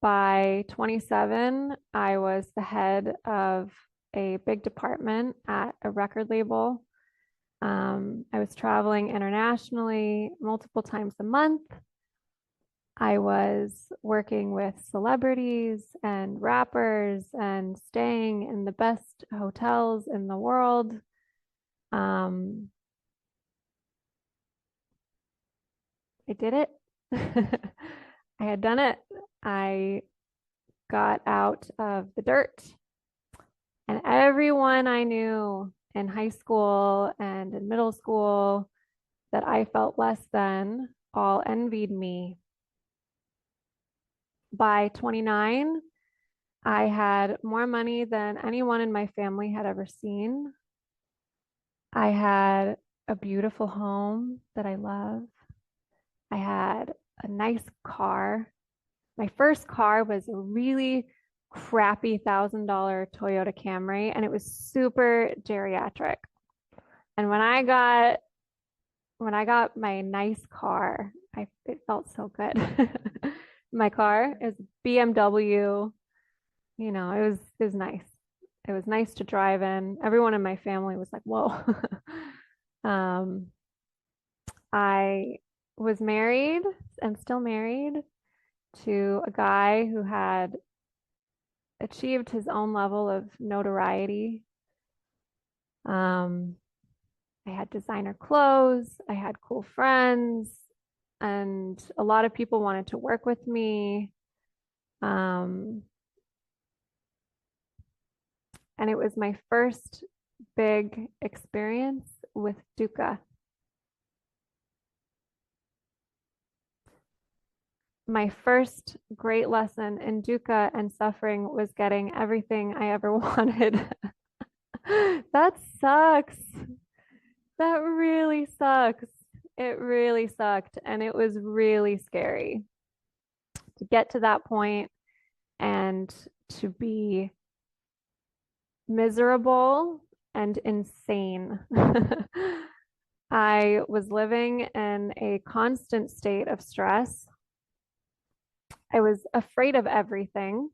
By 27, I was the head of a big department at a record label. I was traveling internationally multiple times a month. I was working with celebrities and rappers and staying in the best hotels in the world. I did it. I had done it. I got out of the dirt. And everyone I knew in high school and in middle school that I felt less than all envied me. By 29, I had more money than anyone in my family had ever seen. I had a beautiful home that I love. I had a nice car. My first car was a really crappy $1,000 Toyota Camry, and it was super geriatric. And when I got my nice car, it felt so good. My car is BMW, you know, it was nice. It was nice to drive in. Everyone in my family was like, whoa. I was married and still married to a guy who had achieved his own level of notoriety. I had designer clothes, I had cool friends, and a lot of people wanted to work with me. And it was my first big experience with dukkha. My first great lesson in dukkha and suffering was getting everything I ever wanted. That sucks. That really sucks. It really sucked. And it was really scary to get to that point and to be miserable and insane. I was living in a constant state of stress. I was afraid of everything.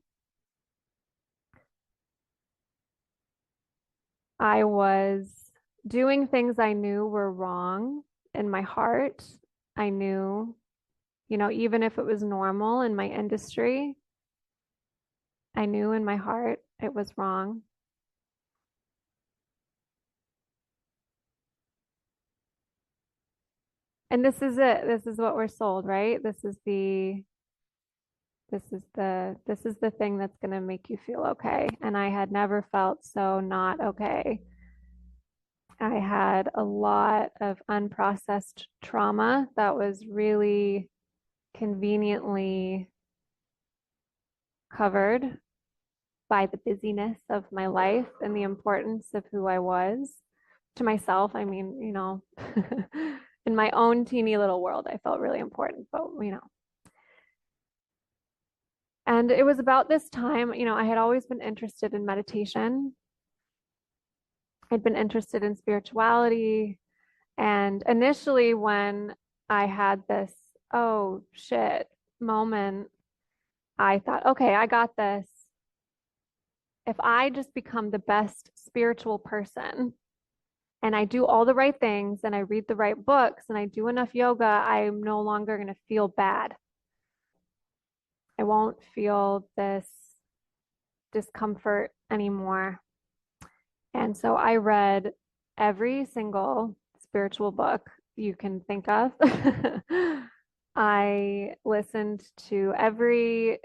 I was doing things I knew were wrong in my heart. I knew, you know, even if it was normal in my industry, I knew in my heart it was wrong. And this is it. This is what we're sold, right? This is the thing that's going to make you feel okay. And I had never felt so not okay. I had a lot of unprocessed trauma that was really conveniently covered by the busyness of my life and the importance of who I was to myself. I mean, you know, in my own teeny little world, I felt really important, but you know. And it was about this time, you know, I had always been interested in meditation. I'd been interested in spirituality. And initially, when I had this, oh shit moment, I thought, okay, I got this. If I just become the best spiritual person and I do all the right things and I read the right books and I do enough yoga, I'm no longer going to feel bad. I won't feel this discomfort anymore. And so I read every single spiritual book you can think of. I listened to every,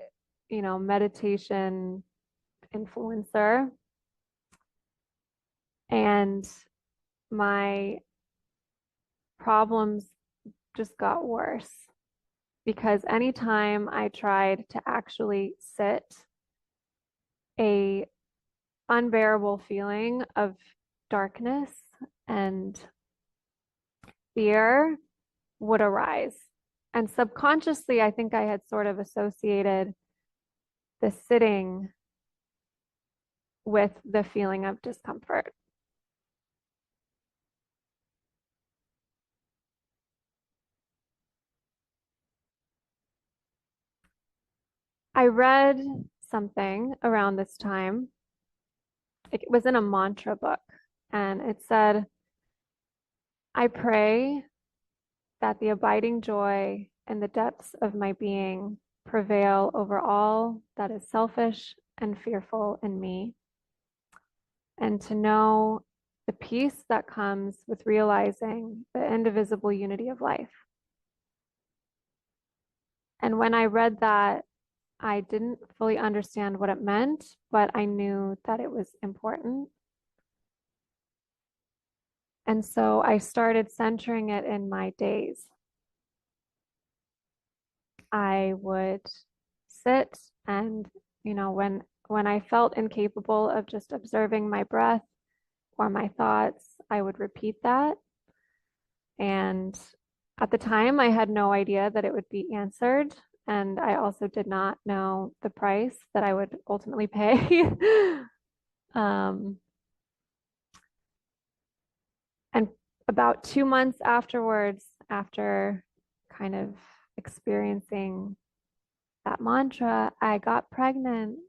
you know, meditation influencer. And my problems just got worse because anytime I tried to actually sit, a unbearable feeling of darkness and fear would arise. And subconsciously, I think I had sort of associated the sitting with the feeling of discomfort. I read something around this time. It was in a mantra book, and it said, I pray that the abiding joy and the depths of my being prevail over all that is selfish and fearful in me, and to know the peace that comes with realizing the indivisible unity of life. And when I read that, I didn't fully understand what it meant, but I knew that it was important. And so I started centering it in my days. I would sit and, you know, when I felt incapable of just observing my breath or my thoughts, I would repeat that. And at the time, I had no idea that it would be answered. And I also did not know the price that I would ultimately pay. Um, and about 2 months afterwards, after kind of experiencing that mantra, I got pregnant.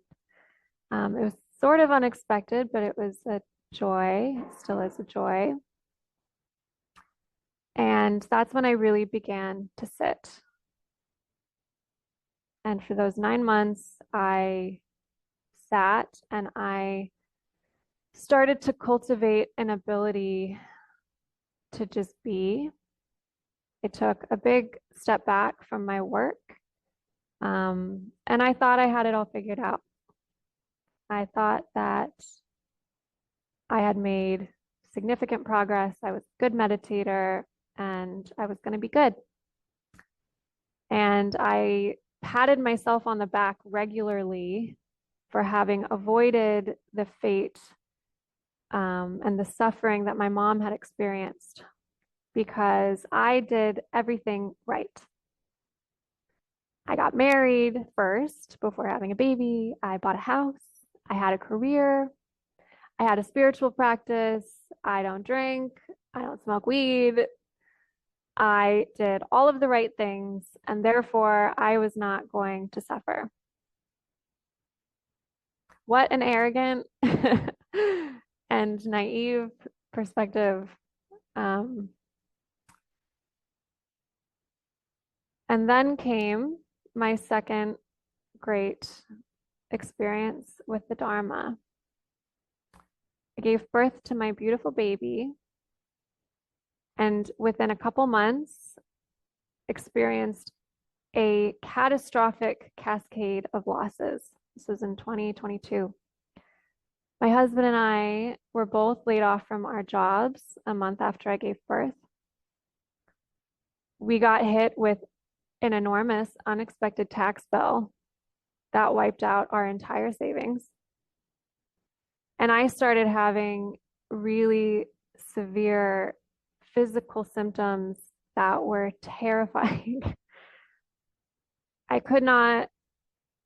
It was sort of unexpected, but it was a joy, it still is a joy. And that's when I really began to sit. And for those 9 months, I sat and I started to cultivate an ability to just be. It took a big step back from my work. And I thought I had it all figured out. I thought that I had made significant progress. I was a good meditator and I was going to be good. And I patted myself on the back regularly for having avoided the fate and the suffering that my mom had experienced because I did everything right. I got married first before having a baby. I bought a house. I had a career. I had a spiritual practice. I don't drink. I don't smoke weed. I did all of the right things, and therefore I was not going to suffer. What an arrogant and naive perspective. And then came my second great experience with the Dharma. I gave birth to my beautiful baby, and within a couple months, experienced a catastrophic cascade of losses. This was in 2022. My husband and I were both laid off from our jobs a month after I gave birth. We got hit with an enormous unexpected tax bill that wiped out our entire savings. And I started having really severe physical symptoms that were terrifying. I could not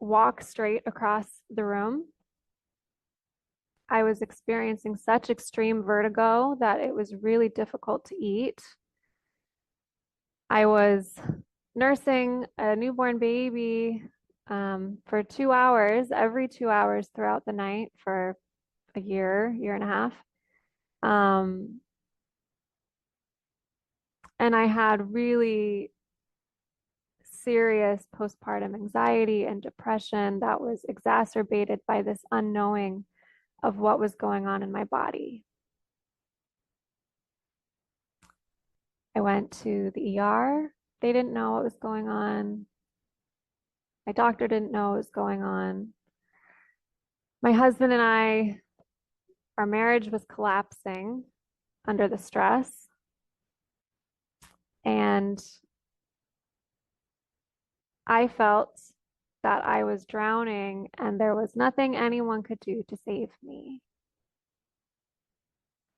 walk straight across the room. I was experiencing such extreme vertigo that it was really difficult to eat. I was nursing a newborn baby for 2 hours, every 2 hours throughout the night for a year and a half. And I had really serious postpartum anxiety and depression that was exacerbated by this unknowing of what was going on in my body. I went to the ER. They didn't know what was going on. My doctor didn't know what was going on. My husband and I, our marriage was collapsing under the stress. And I felt that I was drowning and there was nothing anyone could do to save me.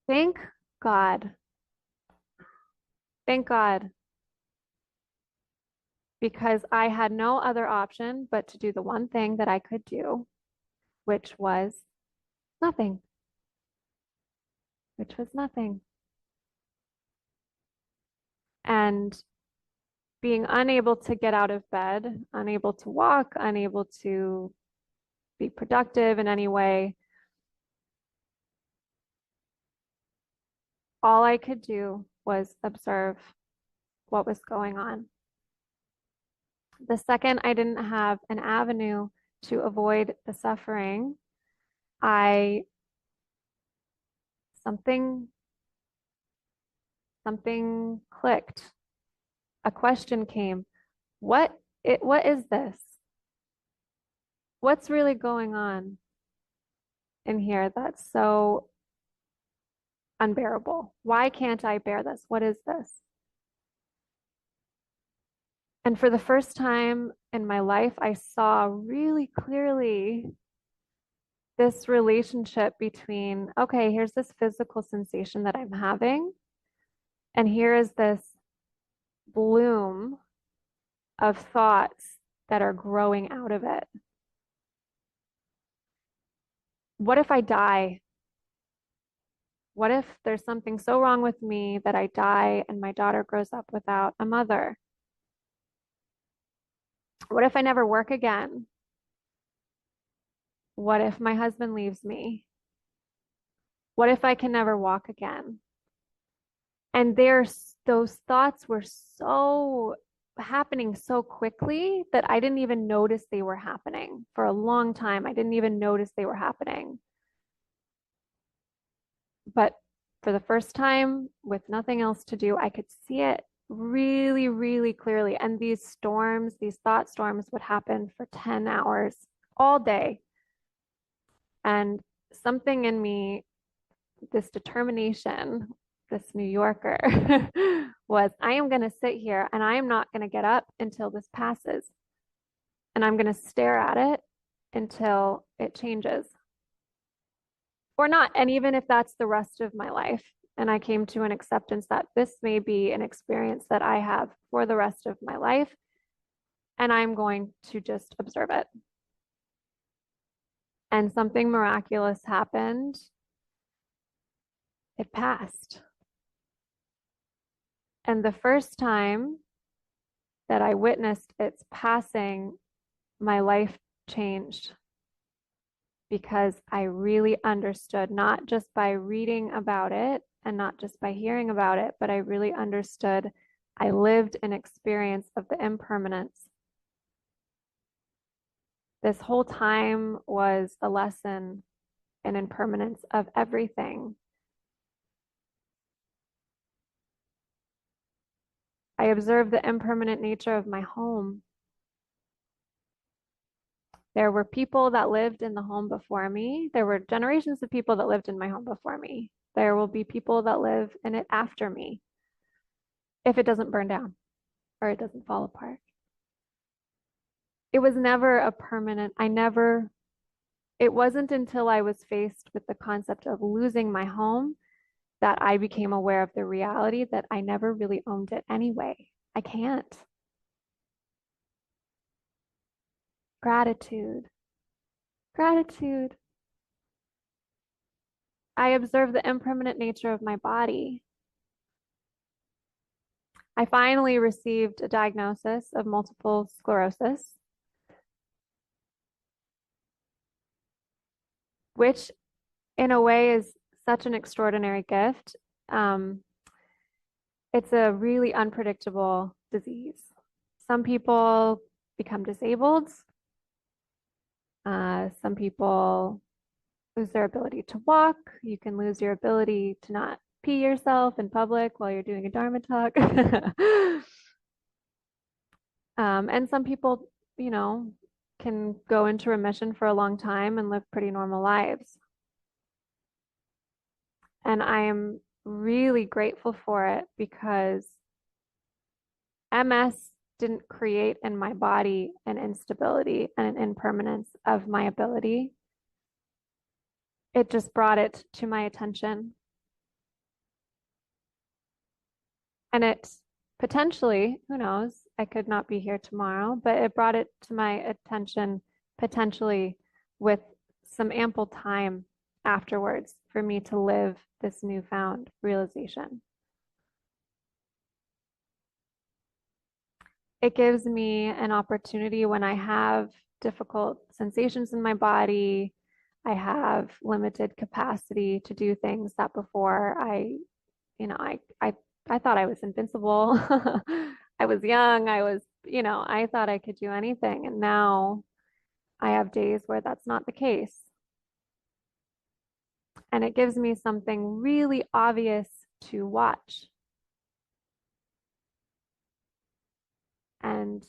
Thank God. Thank God. Because I had no other option but to do the one thing that I could do, which was nothing. Which was nothing. And being unable to get out of bed, unable to walk, unable to be productive in any way, all I could do was observe what was going on. The second I didn't have an avenue to avoid the suffering, something clicked. A question came. What is this? What's really going on in here that's so unbearable? Why can't I bear this? What is this? And for the first time in my life, I saw really clearly this relationship between, okay, here's this physical sensation that I'm having, and here is this bloom of thoughts that are growing out of it. What if I die? What if there's something so wrong with me that I die and my daughter grows up without a mother? What if I never work again? What if my husband leaves me? What if I can never walk again? And those thoughts were so happening so quickly that I didn't even notice they were happening. For a long time, I didn't even notice they were happening. But for the first time, with nothing else to do, I could see it really, really clearly. And these storms, these thought storms would happen for 10 hours all day. And something in me, this determination, this New Yorker, was I am going to sit here and I am not going to get up until this passes. And I'm going to stare at it until it changes. Or not. And even if that's the rest of my life, and I came to an acceptance that this may be an experience that I have for the rest of my life, and I'm going to just observe it. And something miraculous happened. It passed. And the first time that I witnessed its passing, my life changed because I really understood, not just by reading about it and not just by hearing about it, but I really understood. I lived an experience of the impermanence. This whole time was a lesson in impermanence of everything. I observed the impermanent nature of my home. There were people that lived in the home before me. There were generations of people that lived in my home before me. There will be people that live in it after me if it doesn't burn down or it doesn't fall apart. It was never a permanent, it wasn't until I was faced with the concept of losing my home that I became aware of the reality that I never really owned it anyway. I can't. Gratitude. Gratitude. I observe the impermanent nature of my body. I finally received a diagnosis of multiple sclerosis, which in a way is such an extraordinary gift. It's a really unpredictable disease. Some people become disabled. Some people lose their ability to walk. You can lose your ability to not pee yourself in public while you're doing a Dharma talk. And some people, can go into remission for a long time and live pretty normal lives. And I am really grateful for it because MS didn't create in my body an instability and an impermanence of my ability. It just brought it to my attention. And it potentially, who knows, I could not be here tomorrow, but it brought it to my attention potentially with some ample time afterwards for me to live this newfound realization. It gives me an opportunity when I have difficult sensations in my body. I have limited capacity to do things that before I thought I was invincible. I was young. I thought I could do anything. And now I have days where that's not the case. And it gives me something really obvious to watch. And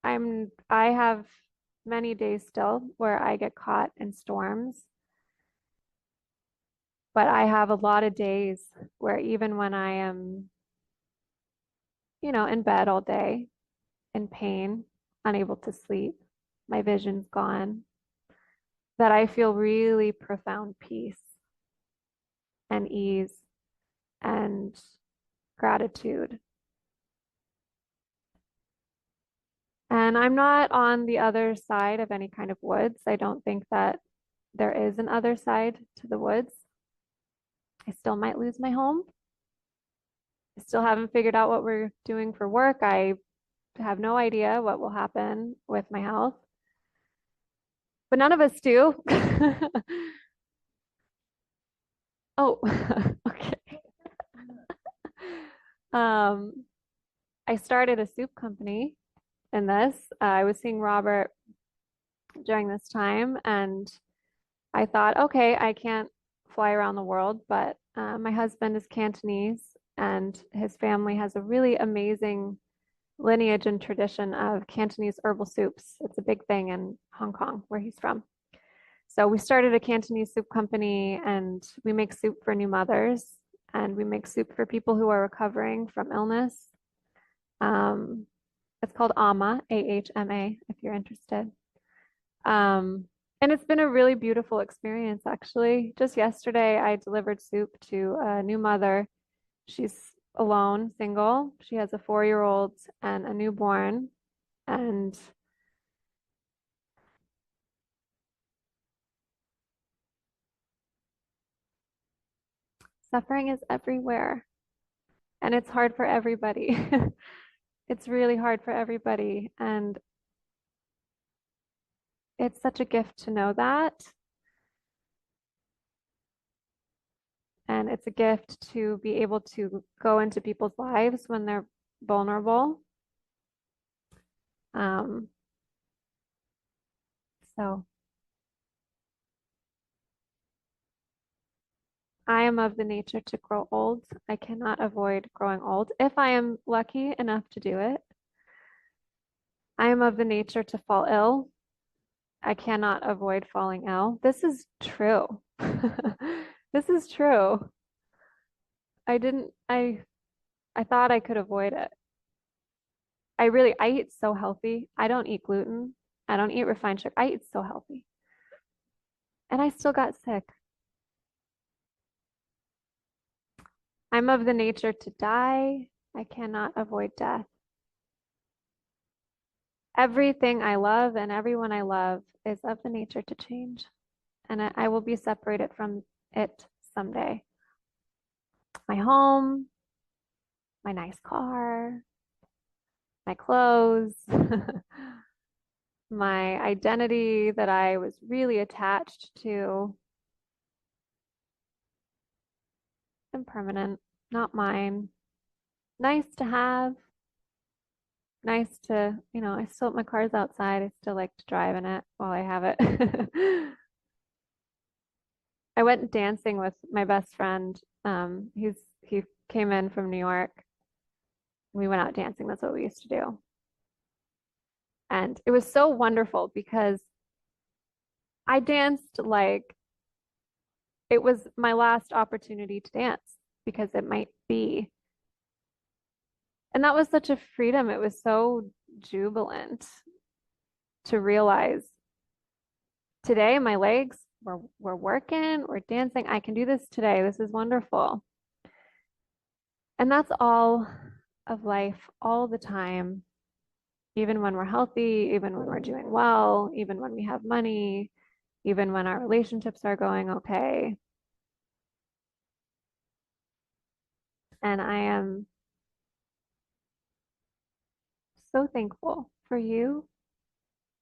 I have many days still where I get caught in storms. But I have a lot of days where even when I am, in bed all day, in pain, unable to sleep, my vision's gone, that I feel really profound peace and ease and gratitude. And I'm not on the other side of any kind of woods. I don't think that there is an other side to the woods. I still might lose my home. I still haven't figured out what we're doing for work. I have no idea what will happen with my health, but none of us do. Oh, okay. I started a soup company in this. I was seeing Robert during this time, and I thought, okay, I can't fly around the world, but my husband is Cantonese, and his family has a really amazing lineage and tradition of Cantonese herbal soups. It's a big thing in Hong Kong, where he's from. So we started a Cantonese soup company, and we make soup for new mothers, and we make soup for people who are recovering from illness. It's called AHMA, AHMA, if you're interested. And it's been a really beautiful experience, actually. Just yesterday, I delivered soup to a new mother. She's alone, single. She has a 4-year-old and a newborn. And suffering is everywhere. And it's hard for everybody. It's really hard for everybody. And it's such a gift to know that. And it's a gift to be able to go into people's lives when they're vulnerable. So I am of the nature to grow old. I cannot avoid growing old if I am lucky enough to do it. I am of the nature to fall ill. I cannot avoid falling ill. This is true. This is true. I thought I could avoid it. I eat so healthy. I don't eat gluten. I don't eat refined sugar. I eat so healthy. And I still got sick. I'm of the nature to die. I cannot avoid death. Everything I love and everyone I love is of the nature to change. And I will be separated from it someday. My home, my nice car, my clothes, my identity that I was really attached to, impermanent, not mine. Nice to have, nice to, I still, my car's outside. I still like to drive in it while I have it. I went dancing with my best friend. He came in from New York. We went out dancing. That's what we used to do. And it was so wonderful because I danced like it was my last opportunity to dance because it might be. And that was such a freedom. It was so jubilant to realize today my legs we're working, we're dancing. I can do this today. This is wonderful. And that's all of life all the time, even when we're healthy, even when we're doing well, even when we have money, even when our relationships are going okay. And I am so thankful for you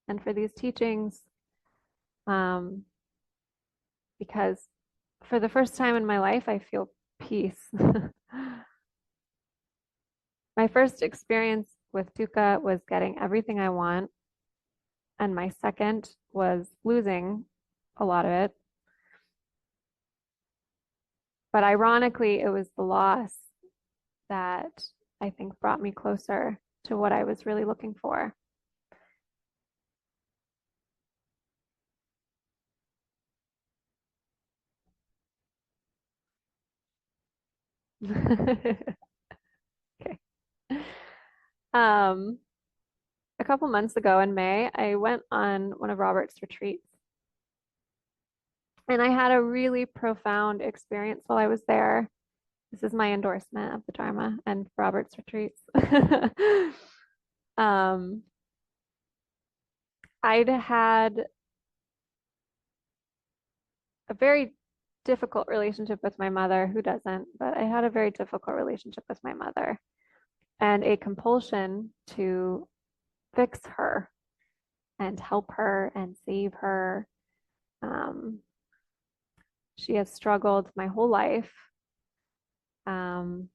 and for these teachings, because for the first time in my life, I feel peace. My first experience with dukkha was getting everything I want, and my second was losing a lot of it. But ironically, it was the loss that I think brought me closer to what I was really looking for. Okay. A couple months ago in May, I went on one of Robert's retreats. And I had a really profound experience while I was there. This is my endorsement of the Dharma and Robert's retreats. I'd had a very difficult relationship with my mother. Who doesn't? But I had a very difficult relationship with my mother and a compulsion to fix her and help her and save her. She has struggled my whole life. And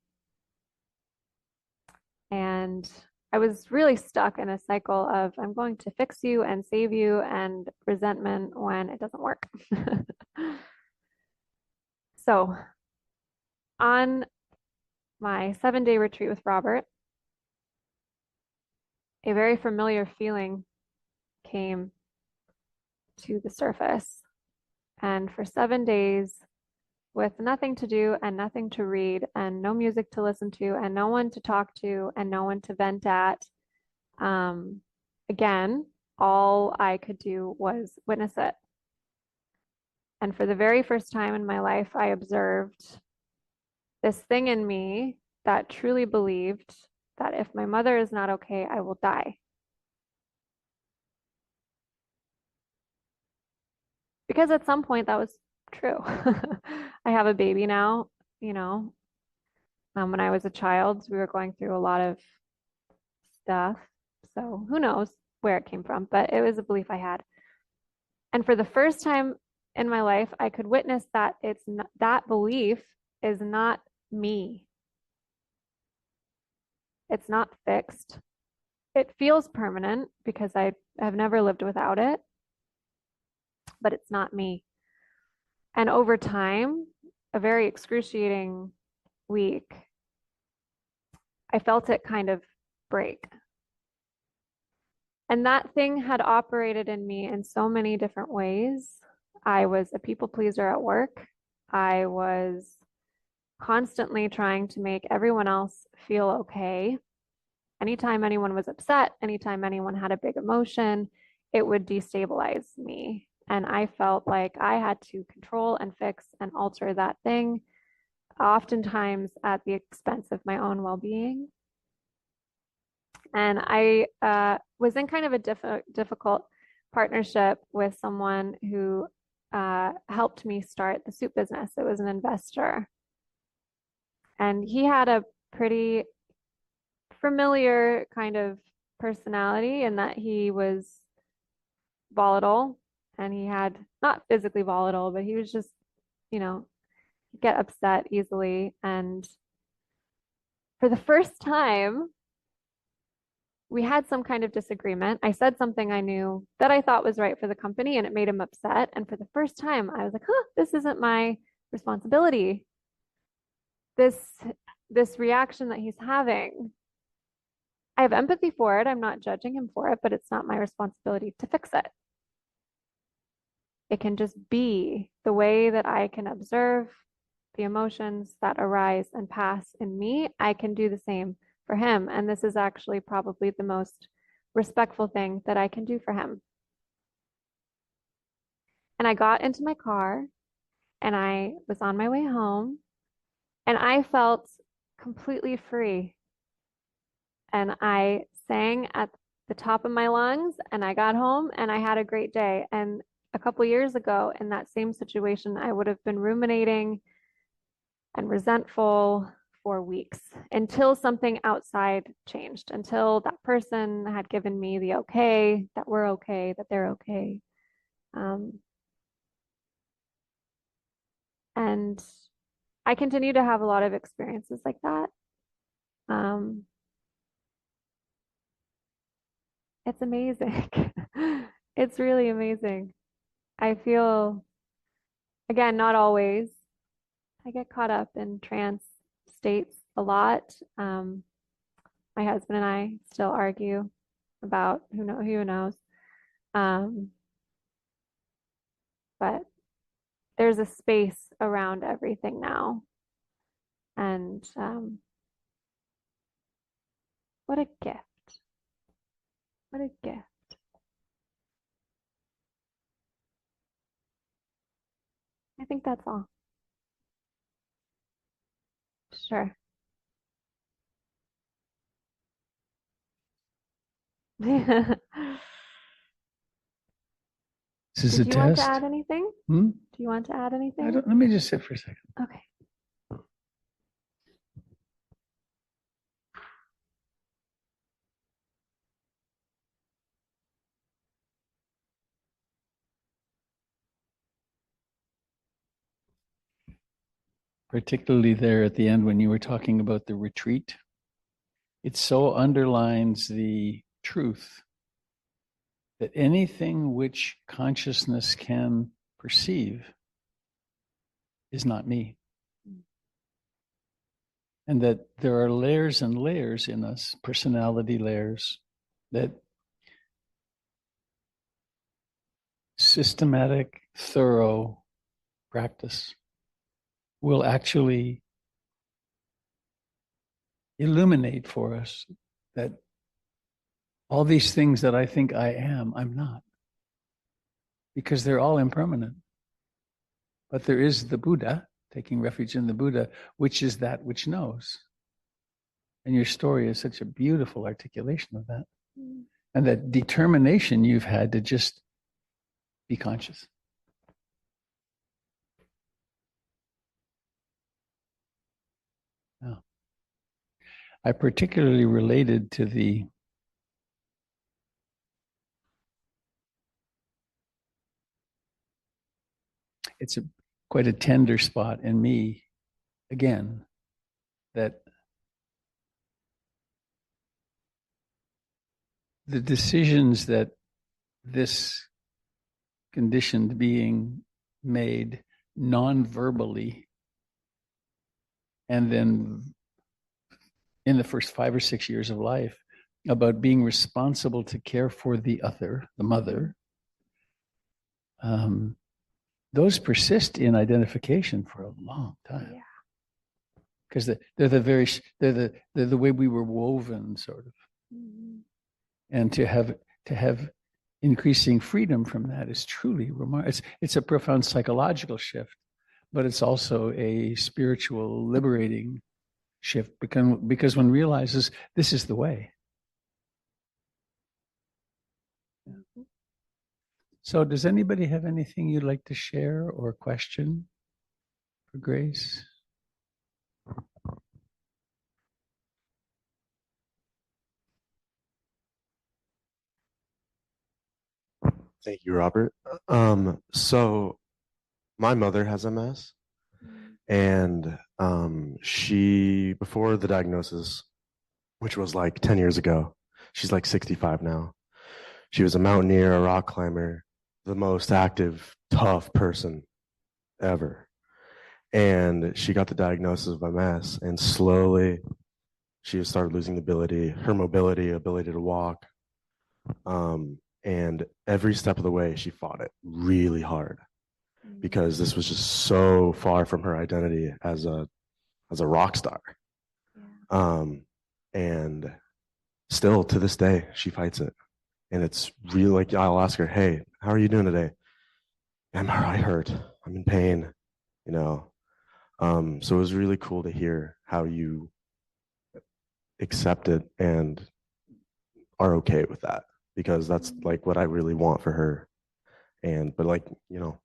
I was really stuck in a cycle of I'm going to fix you and save you and resentment when it doesn't work. So, on my 7-day retreat with Robert, a very familiar feeling came to the surface. And for 7 days, with nothing to do and nothing to read and no music to listen to and no one to talk to and no one to vent at, again, all I could do was witness it. And for the very first time in my life, I observed this thing in me that truly believed that if my mother is not okay, I will die. Because at some point that was true. I have a baby now, you know. When I was a child, we were going through a lot of stuff. So who knows where it came from, but it was a belief I had. And for the first time in my life, I could witness that it's not, that belief is not me. It's not fixed. It feels permanent because I have never lived without it, but it's not me. And over time, a very excruciating week, I felt it kind of break. And that thing had operated in me in so many different ways. I was a people pleaser at work. I was constantly trying to make everyone else feel okay. Anytime anyone was upset, anytime anyone had a big emotion, it would destabilize me. And I felt like I had to control and fix and alter that thing, oftentimes at the expense of my own well-being. And I was in kind of a difficult partnership with someone who helped me start the soup business. It was an investor. And he had a pretty familiar kind of personality in that he was volatile and he had not physically volatile, but he was just, you know, get upset easily. And for the first time, we had some kind of disagreement. I said something I knew that I thought was right for the company and it made him upset. And for the first time, I was like, this isn't my responsibility. This reaction that he's having, I have empathy for it. I'm not judging him for it, but it's not my responsibility to fix it. It can just be the way that I can observe the emotions that arise and pass in me. I can do the same for him. And this is actually probably the most respectful thing that I can do for him. And I got into my car and I was on my way home and I felt completely free. And I sang at the top of my lungs and I got home and I had a great day. And a couple years ago, in that same situation, I would have been ruminating and resentful for weeks until something outside changed, until that person had given me the okay, that we're okay, that they're okay. And I continue to have a lot of experiences like that. It's amazing. It's really amazing. I feel, again, not always. I get caught up in trance states a lot. My husband and I still argue about who knows. But there's a space around everything now. And what a gift. What a gift. I think that's all. Sure. This is Did a you want to test. add anything? Hmm? Do you want to add anything? Let me just sit for a second. Okay. Particularly there at the end when you were talking about the retreat, it so underlines the truth that anything which consciousness can perceive is not me. And that there are layers and layers in us, personality layers, that systematic, thorough practice will actually illuminate for us that all these things that I think I am, I'm not. Because they're all impermanent. But there is the Buddha, taking refuge in the Buddha, which is that which knows. And your story is such a beautiful articulation of that. Mm. And that determination you've had to just be conscious. Yeah. I particularly related to it's quite a tender spot in me, again, that the decisions that this conditioned being made non-verbally, and then in the first 5 or 6 years of life, about being responsible to care for the other, the mother, those persist in identification for a long time. Yeah. Because they're the way we were woven, sort of. Mm-hmm. And to have increasing freedom from that is truly remarkable. It's a profound psychological shift, but it's also a spiritual liberating shift, because one realizes this is the way. Mm-hmm. So does anybody have anything you'd like to share or question for Grace? Thank you, Robert. So my mother has MS, and she, before the diagnosis, which was like 10 years ago, she's like 65 now. She was a mountaineer, a rock climber, the most active, tough person ever. And she got the diagnosis of MS, and slowly she started losing her mobility, ability to walk. And every step of the way, she fought it really hard, because this was just so far from her identity as a rock star. Yeah. And still to this day, she fights it. And it's really like, I'll ask her, hey, how are you doing today? I hurt. I'm in pain, you know. So it was really cool to hear how you accept it and are okay with that, because that's like what I really want for her. But like, you know,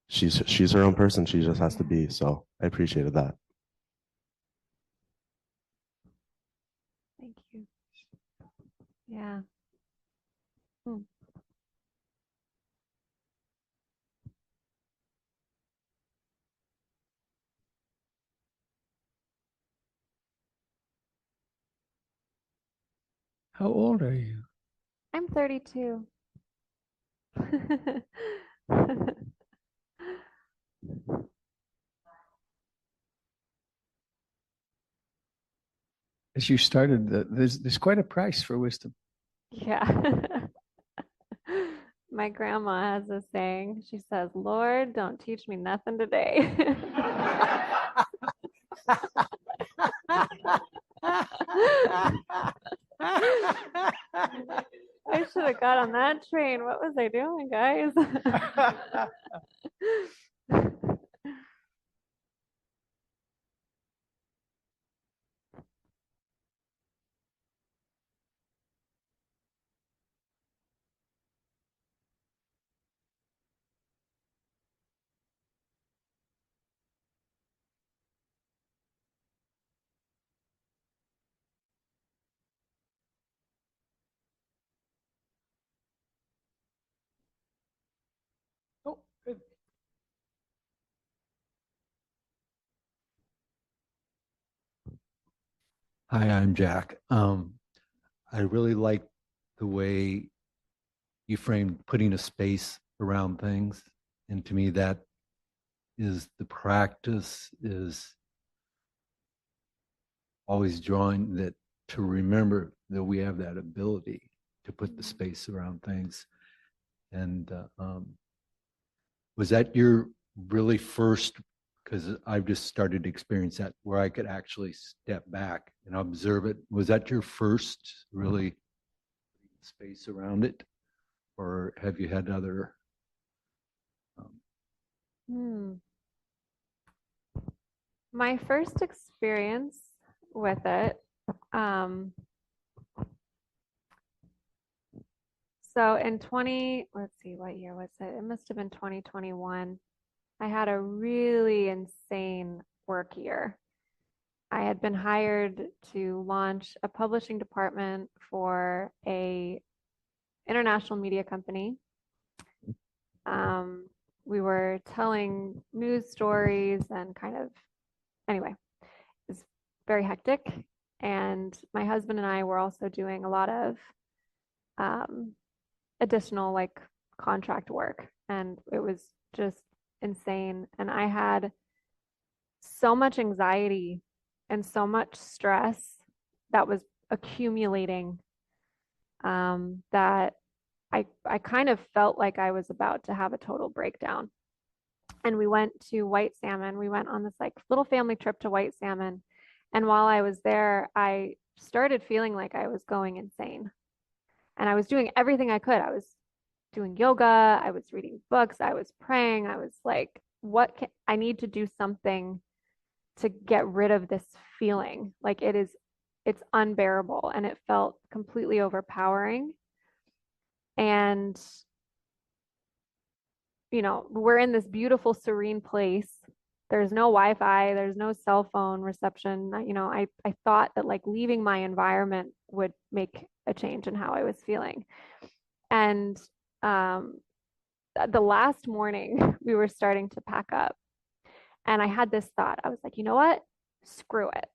she's her own person. She just has to be. So I appreciated that. Thank you. Yeah. Hmm. How old are you? I'm 32. As you started, there's quite a price for wisdom. Yeah. My grandma has a saying. She says, Lord, don't teach me nothing today. I should have got on that train. What was I doing, guys? Hi, I'm Jack. I really like the way you framed putting a space around things. And to me, that is the practice is always drawing that to remember that we have that ability to put the space around things. And was that your really first, because I've just started to experience that where I could actually step back and observe it. Was that your first really space around it? Or have you had other? Hmm. My first experience with it, so in let's see, what year was it? It must have been 2021. I had a really insane work year. I had been hired to launch a publishing department for a international media company. We were telling news stories and anyway, it's very hectic. And my husband and I were also doing a lot of additional like contract work, and it was just insane. And I had so much anxiety and so much stress that was accumulating, that I kind of felt like I was about to have a total breakdown. And we went to White Salmon. We went on this like little family trip to White Salmon. And while I was there, I started feeling like I was going insane. And I was doing everything I could. I was doing yoga, I was reading books, I was praying. I was like, I need to do something to get rid of this feeling. Like it's unbearable, and it felt completely overpowering. And we're in this beautiful, serene place. There's no Wi-Fi, there's no cell phone reception. I thought that like leaving my environment would make a change in how I was feeling. And the last morning we were starting to pack up, and I had this thought. I was like, you know what? Screw it.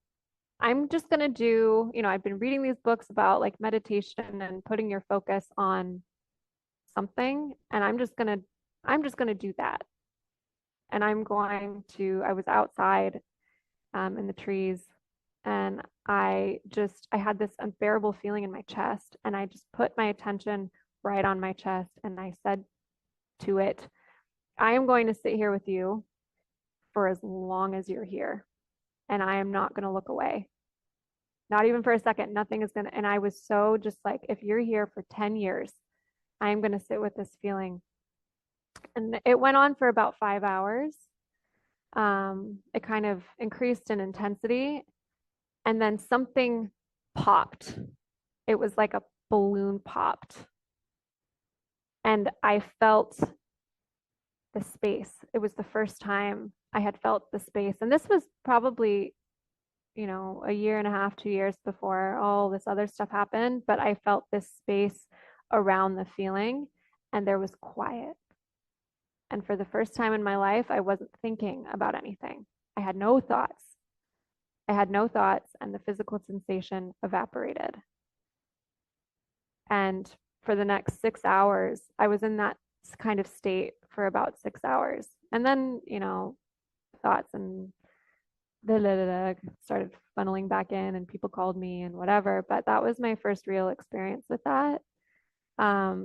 I'm just going to do, I've been reading these books about like meditation and putting your focus on something, and I'm just going to do that. And I was outside in the trees, and I had this unbearable feeling in my chest, and I just put my attention right on my chest, and I said to it, I am going to sit here with you for as long as you're here, and I am not going to look away. Not even for a second. Nothing is going to. And I was so just like, if you're here for 10 years, I am going to sit with this feeling. And it went on for about 5 hours. It kind of increased in intensity, and then something popped. It was like a balloon popped. And I felt the space. It was the first time I had felt the space. And this was probably, a year and a half, 2 years before all this other stuff happened. But I felt this space around the feeling, and there was quiet. And for the first time in my life, I wasn't thinking about anything. I had no thoughts. And the physical sensation evaporated. And for the next 6 hours, I was in that kind of state for about 6 hours. And then, thoughts and started funneling back in, and people called me and whatever. But that was my first real experience with that. I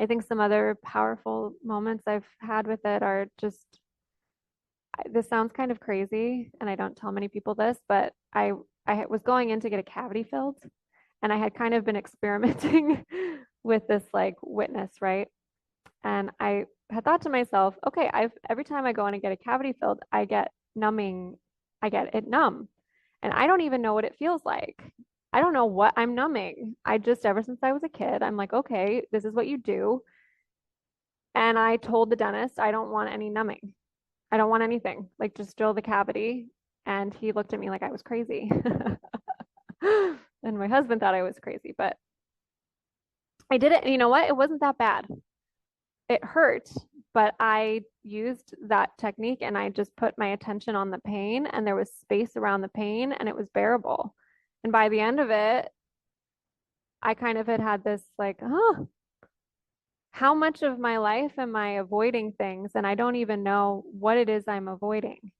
think some other powerful moments I've had with it are just, this sounds kind of crazy, and I don't tell many people this, but I was going in to get a cavity filled, and I had kind of been experimenting with this like witness, right? And I had thought to myself, okay, every time I go in and get a cavity filled, I get it numb. And I don't even know what it feels like. I don't know what I'm numbing. Ever since I was a kid, I'm like, okay, this is what you do. And I told the dentist, I don't want any numbing. I don't want anything. Like, just drill the cavity. And he looked at me like I was crazy. And my husband thought I was crazy, but I did it. And you know what? It wasn't that bad. It hurt, but I used that technique and I just put my attention on the pain, and there was space around the pain, and it was bearable. And by the end of it, I kind of had this like, oh, how much of my life am I avoiding things? And I don't even know what it is I'm avoiding.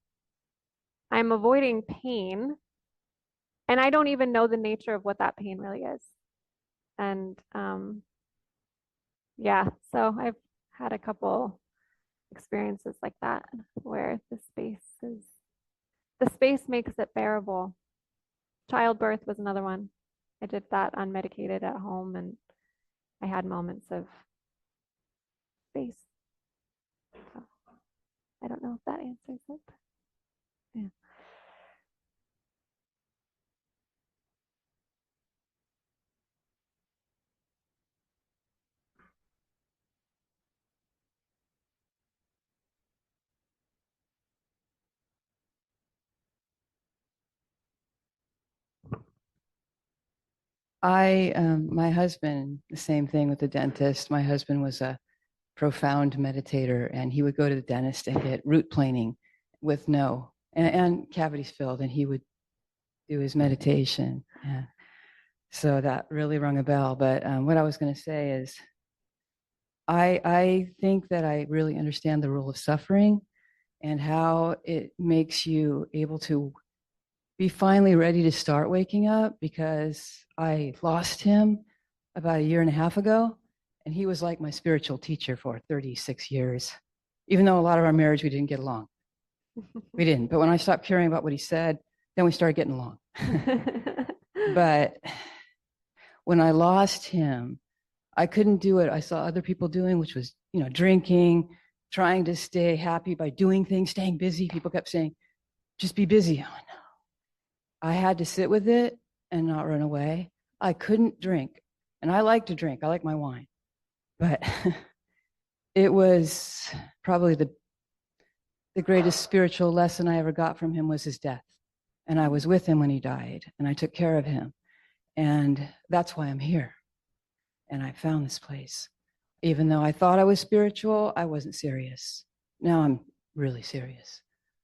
I'm avoiding pain, and I don't even know the nature of what that pain really is. And yeah, so I've had a couple experiences like that where the space makes it bearable. Childbirth was another one. I did that unmedicated at home, and I had moments of space. So I don't know if that answers it. Yeah. My husband, the same thing with the dentist. My husband was a profound meditator, and he would go to the dentist and get root planing with and cavities filled, and he would do his meditation. Yeah. So that really rung a bell. But what I was going to say is, I think that I really understand the role of suffering and how it makes you able to be finally ready to start waking up, because I lost him about a year and a half ago, and he was like my spiritual teacher for 36 years. Even though a lot of our marriage, we didn't get along. We didn't. But when I stopped caring about what he said, then we started getting along. But when I lost him, I couldn't do it I saw other people doing, which was, drinking, trying to stay happy by doing things, staying busy. People kept saying, just be busy. Oh, no. I had to sit with it and not run away. I couldn't drink. And I like to drink. I like my wine. But it was probably the greatest spiritual lesson I ever got from him was his death. And I was with him when he died, and I took care of him. And that's why I'm here. And I found this place. Even though I thought I was spiritual, I wasn't serious. Now I'm really serious.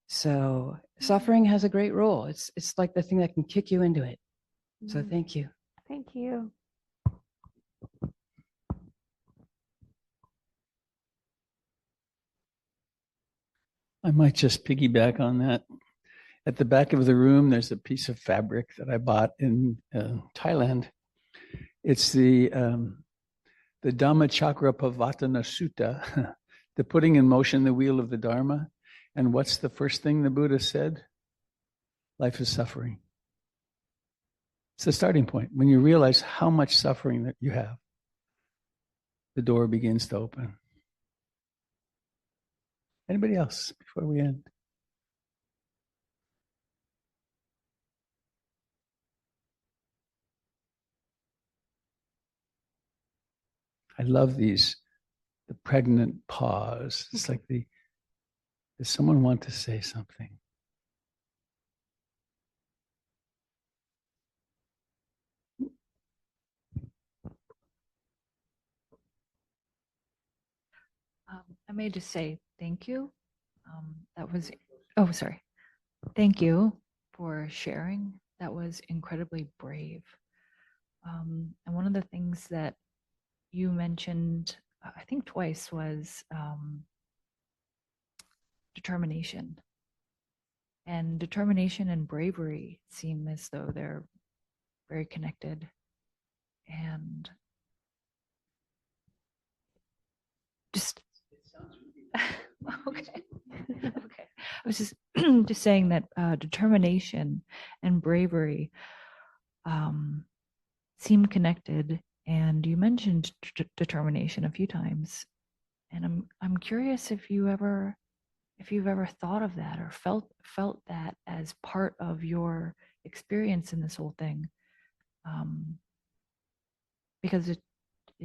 So suffering has a great role. It's like the thing that can kick you into it. So thank you. Thank you. I might just piggyback on that. At the back of the room, there's a piece of fabric that I bought in Thailand. It's the Dhammacakkappavattana Sutta, the putting in motion the wheel of the Dharma. And what's the first thing the Buddha said? Life is suffering. It's the starting point. When you realize how much suffering that you have, the door begins to open. Anybody else before we end? I love the pregnant pause. It's like does someone want to say something? I may just say thank you. Sorry. Thank you for sharing. That was incredibly brave. And one of the things that you mentioned, I think twice, was determination. And determination and bravery seem as though they're very connected. And just okay. Okay. I was just just saying that determination and bravery seem connected, and you mentioned determination a few times, and I'm curious if you've ever thought of that or felt that as part of your experience in this whole thing, because it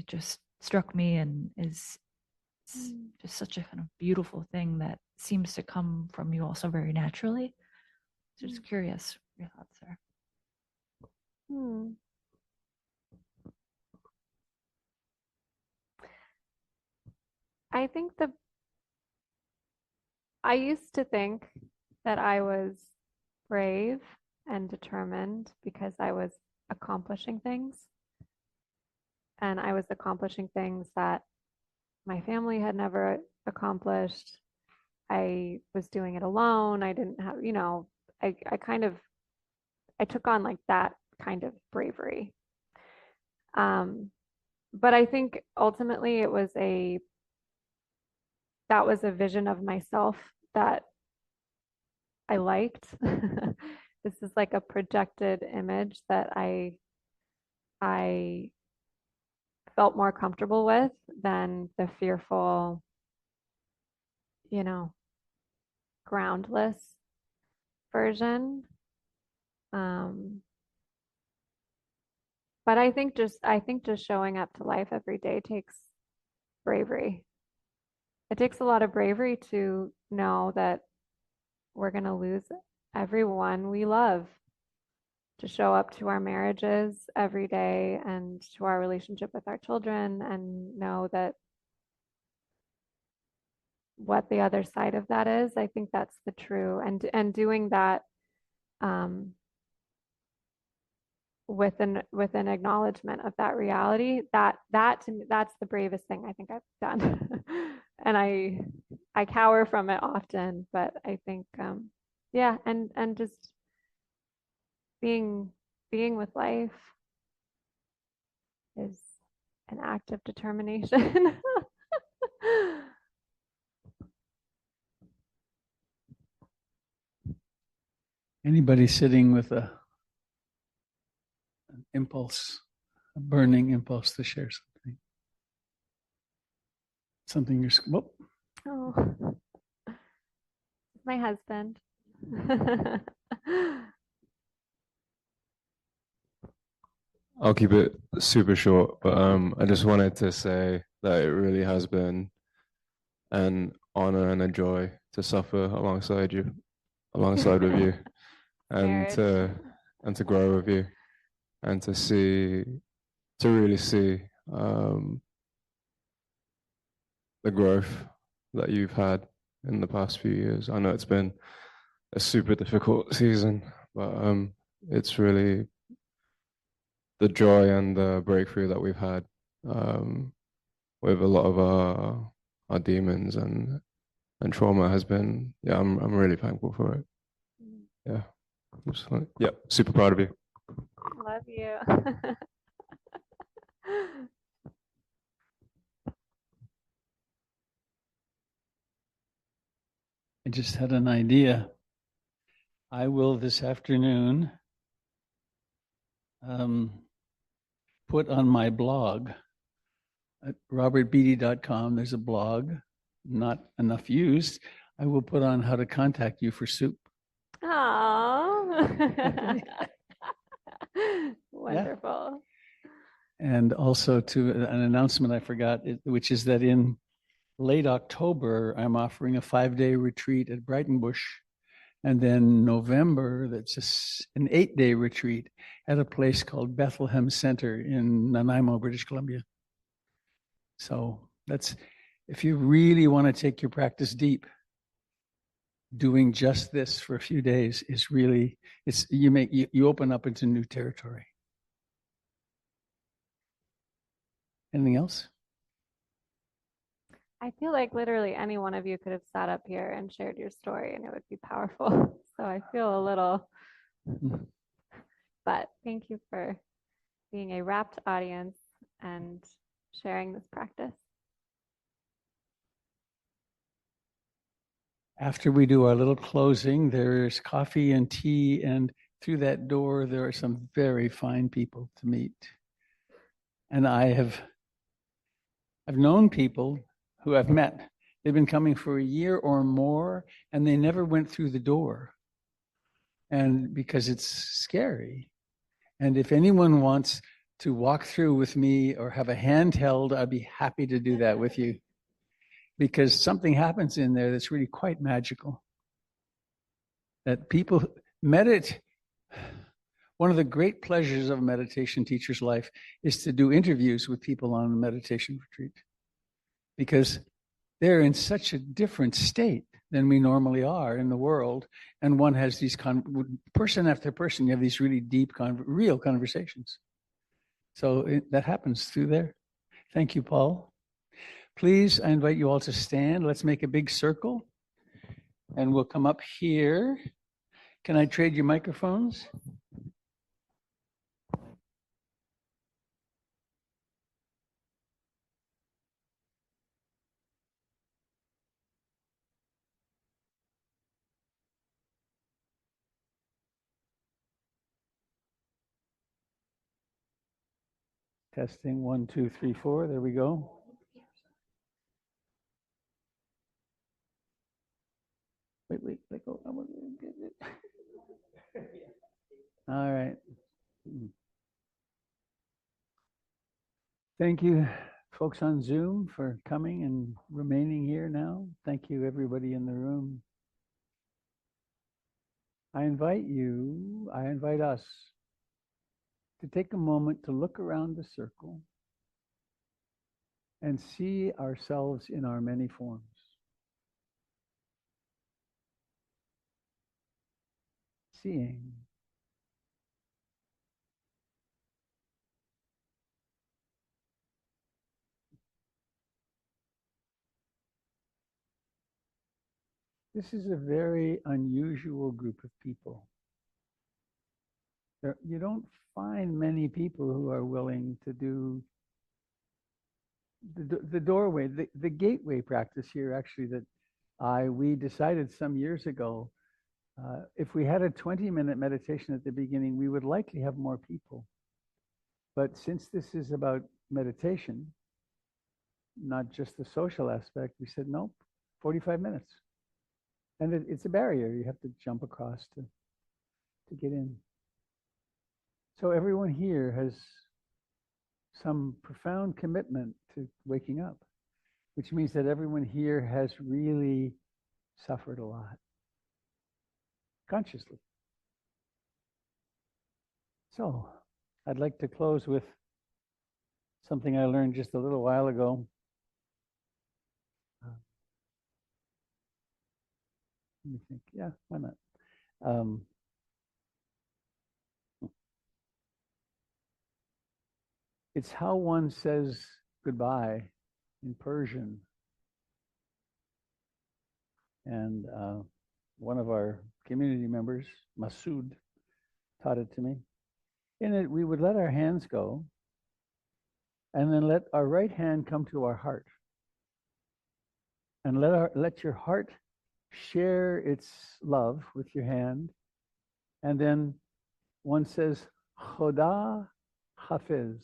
just struck me and is just such a kind of beautiful thing that seems to come from you also very naturally. So just curious your thoughts there. I think the I used to think that I was brave and determined because I was accomplishing things. And I was accomplishing things that my family had never accomplished. I was doing it alone. I didn't have, I took on like that kind of bravery. But I think ultimately that was a vision of myself that I liked. This is like a projected image that I felt more comfortable with than the fearful, groundless version. But I think just showing up to life every day takes bravery. It takes a lot of bravery to know that we're going to lose everyone we love, to show up to our marriages every day and to our relationship with our children and know that what the other side of that is. I think that's the true, and doing that with an acknowledgement of that reality, that to me, that's the bravest thing I think I've done. And I cower from it often, but I think yeah, and just being with life is an act of determination. Anybody sitting with an impulse, a burning impulse to share something? Something you're, whoop. Oh, my husband. I'll keep it super short, but I just wanted to say that it really has been an honor and a joy to suffer alongside with you, and to grow with you, and to really see the growth that you've had in the past few years. I know it's been a super difficult season, but it's really the joy and the breakthrough that we've had with a lot of our demons and trauma has been, yeah, I'm really thankful for it. Yeah. Yeah, super proud of you. Love you. I just had an idea. I will this afternoon put on my blog at robertbeatty.com. There's a blog, not enough used. I will put on how to contact you for soup. Aww. Wonderful. And also to an announcement I forgot, which is that in late October, I'm offering a 5-day retreat at Brightonbush. And then November, that's an 8-day retreat at a place called Bethlehem Center in Nanaimo, British Columbia. So that's, if you really want to take your practice deep, doing just this for a few days is really, you open up into new territory. Anything else? I feel like literally any one of you could have sat up here and shared your story and it would be powerful. So I feel a little, but thank you for being a rapt audience and sharing this practice. After we do our little closing, there's coffee and tea, and through that door, there are some very fine people to meet. And I've known people who I've met. They've been coming for a year or more, and they never went through the door. And because it's scary. And if anyone wants to walk through with me or have a handheld, I'd be happy to do that with you. Because something happens in there that's really quite magical. That people meditate. One of the great pleasures of a meditation teacher's life is to do interviews with people on a meditation retreat. Because they're in such a different state. than we normally are in the world. And one has these person after person, you have these really deep, real conversations. So that happens through there. Thank you, Paul. Please, I invite you all to stand. Let's make a big circle. And we'll come up here. Can I trade you microphones? Testing 1, 2, 3, 4. There we go. Wait, let go. I want to get it. All right. Thank you, folks on Zoom, for coming and remaining here now. Thank you, everybody in the room. I invite us to take a moment to look around the circle and see ourselves in our many forms. Seeing. This is a very unusual group of people. You don't find many people who are willing to do the doorway, the gateway practice here, actually, that we decided some years ago. If we had a 20-minute meditation at the beginning, we would likely have more people. But since this is about meditation, not just the social aspect, we said, nope, 45 minutes. And it's a barrier you have to jump across to get in. So everyone here has some profound commitment to waking up, which means that everyone here has really suffered a lot, consciously. So I'd like to close with something I learned just a little while ago. Let me think. Yeah, why not? It's how one says goodbye in Persian. And one of our community members, Masood, taught it to me. In it, we would let our hands go and then let our right hand come to our heart. And let your heart share its love with your hand. And then one says, Khoda Hafiz.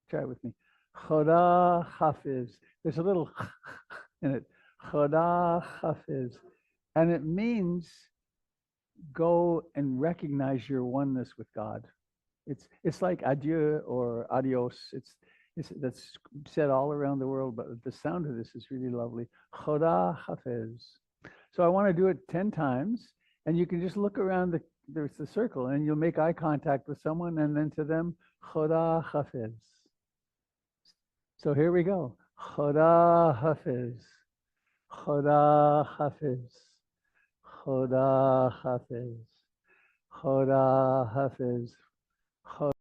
Try it with me. Khoda Hafiz. There's a little in it. Khoda Hafiz. And it means go and recognize your oneness with God. It's like adieu or adios. That's said all around the world, but the sound of this is really lovely. Khoda Hafiz. So I want to do it 10 times, and you can just look around there's the circle, and you'll make eye contact with someone, and then to them, Khoda Hafiz. So here we go. Khoda Hafiz. Khoda Hafiz. Khoda Hafiz. Khoda Hafiz.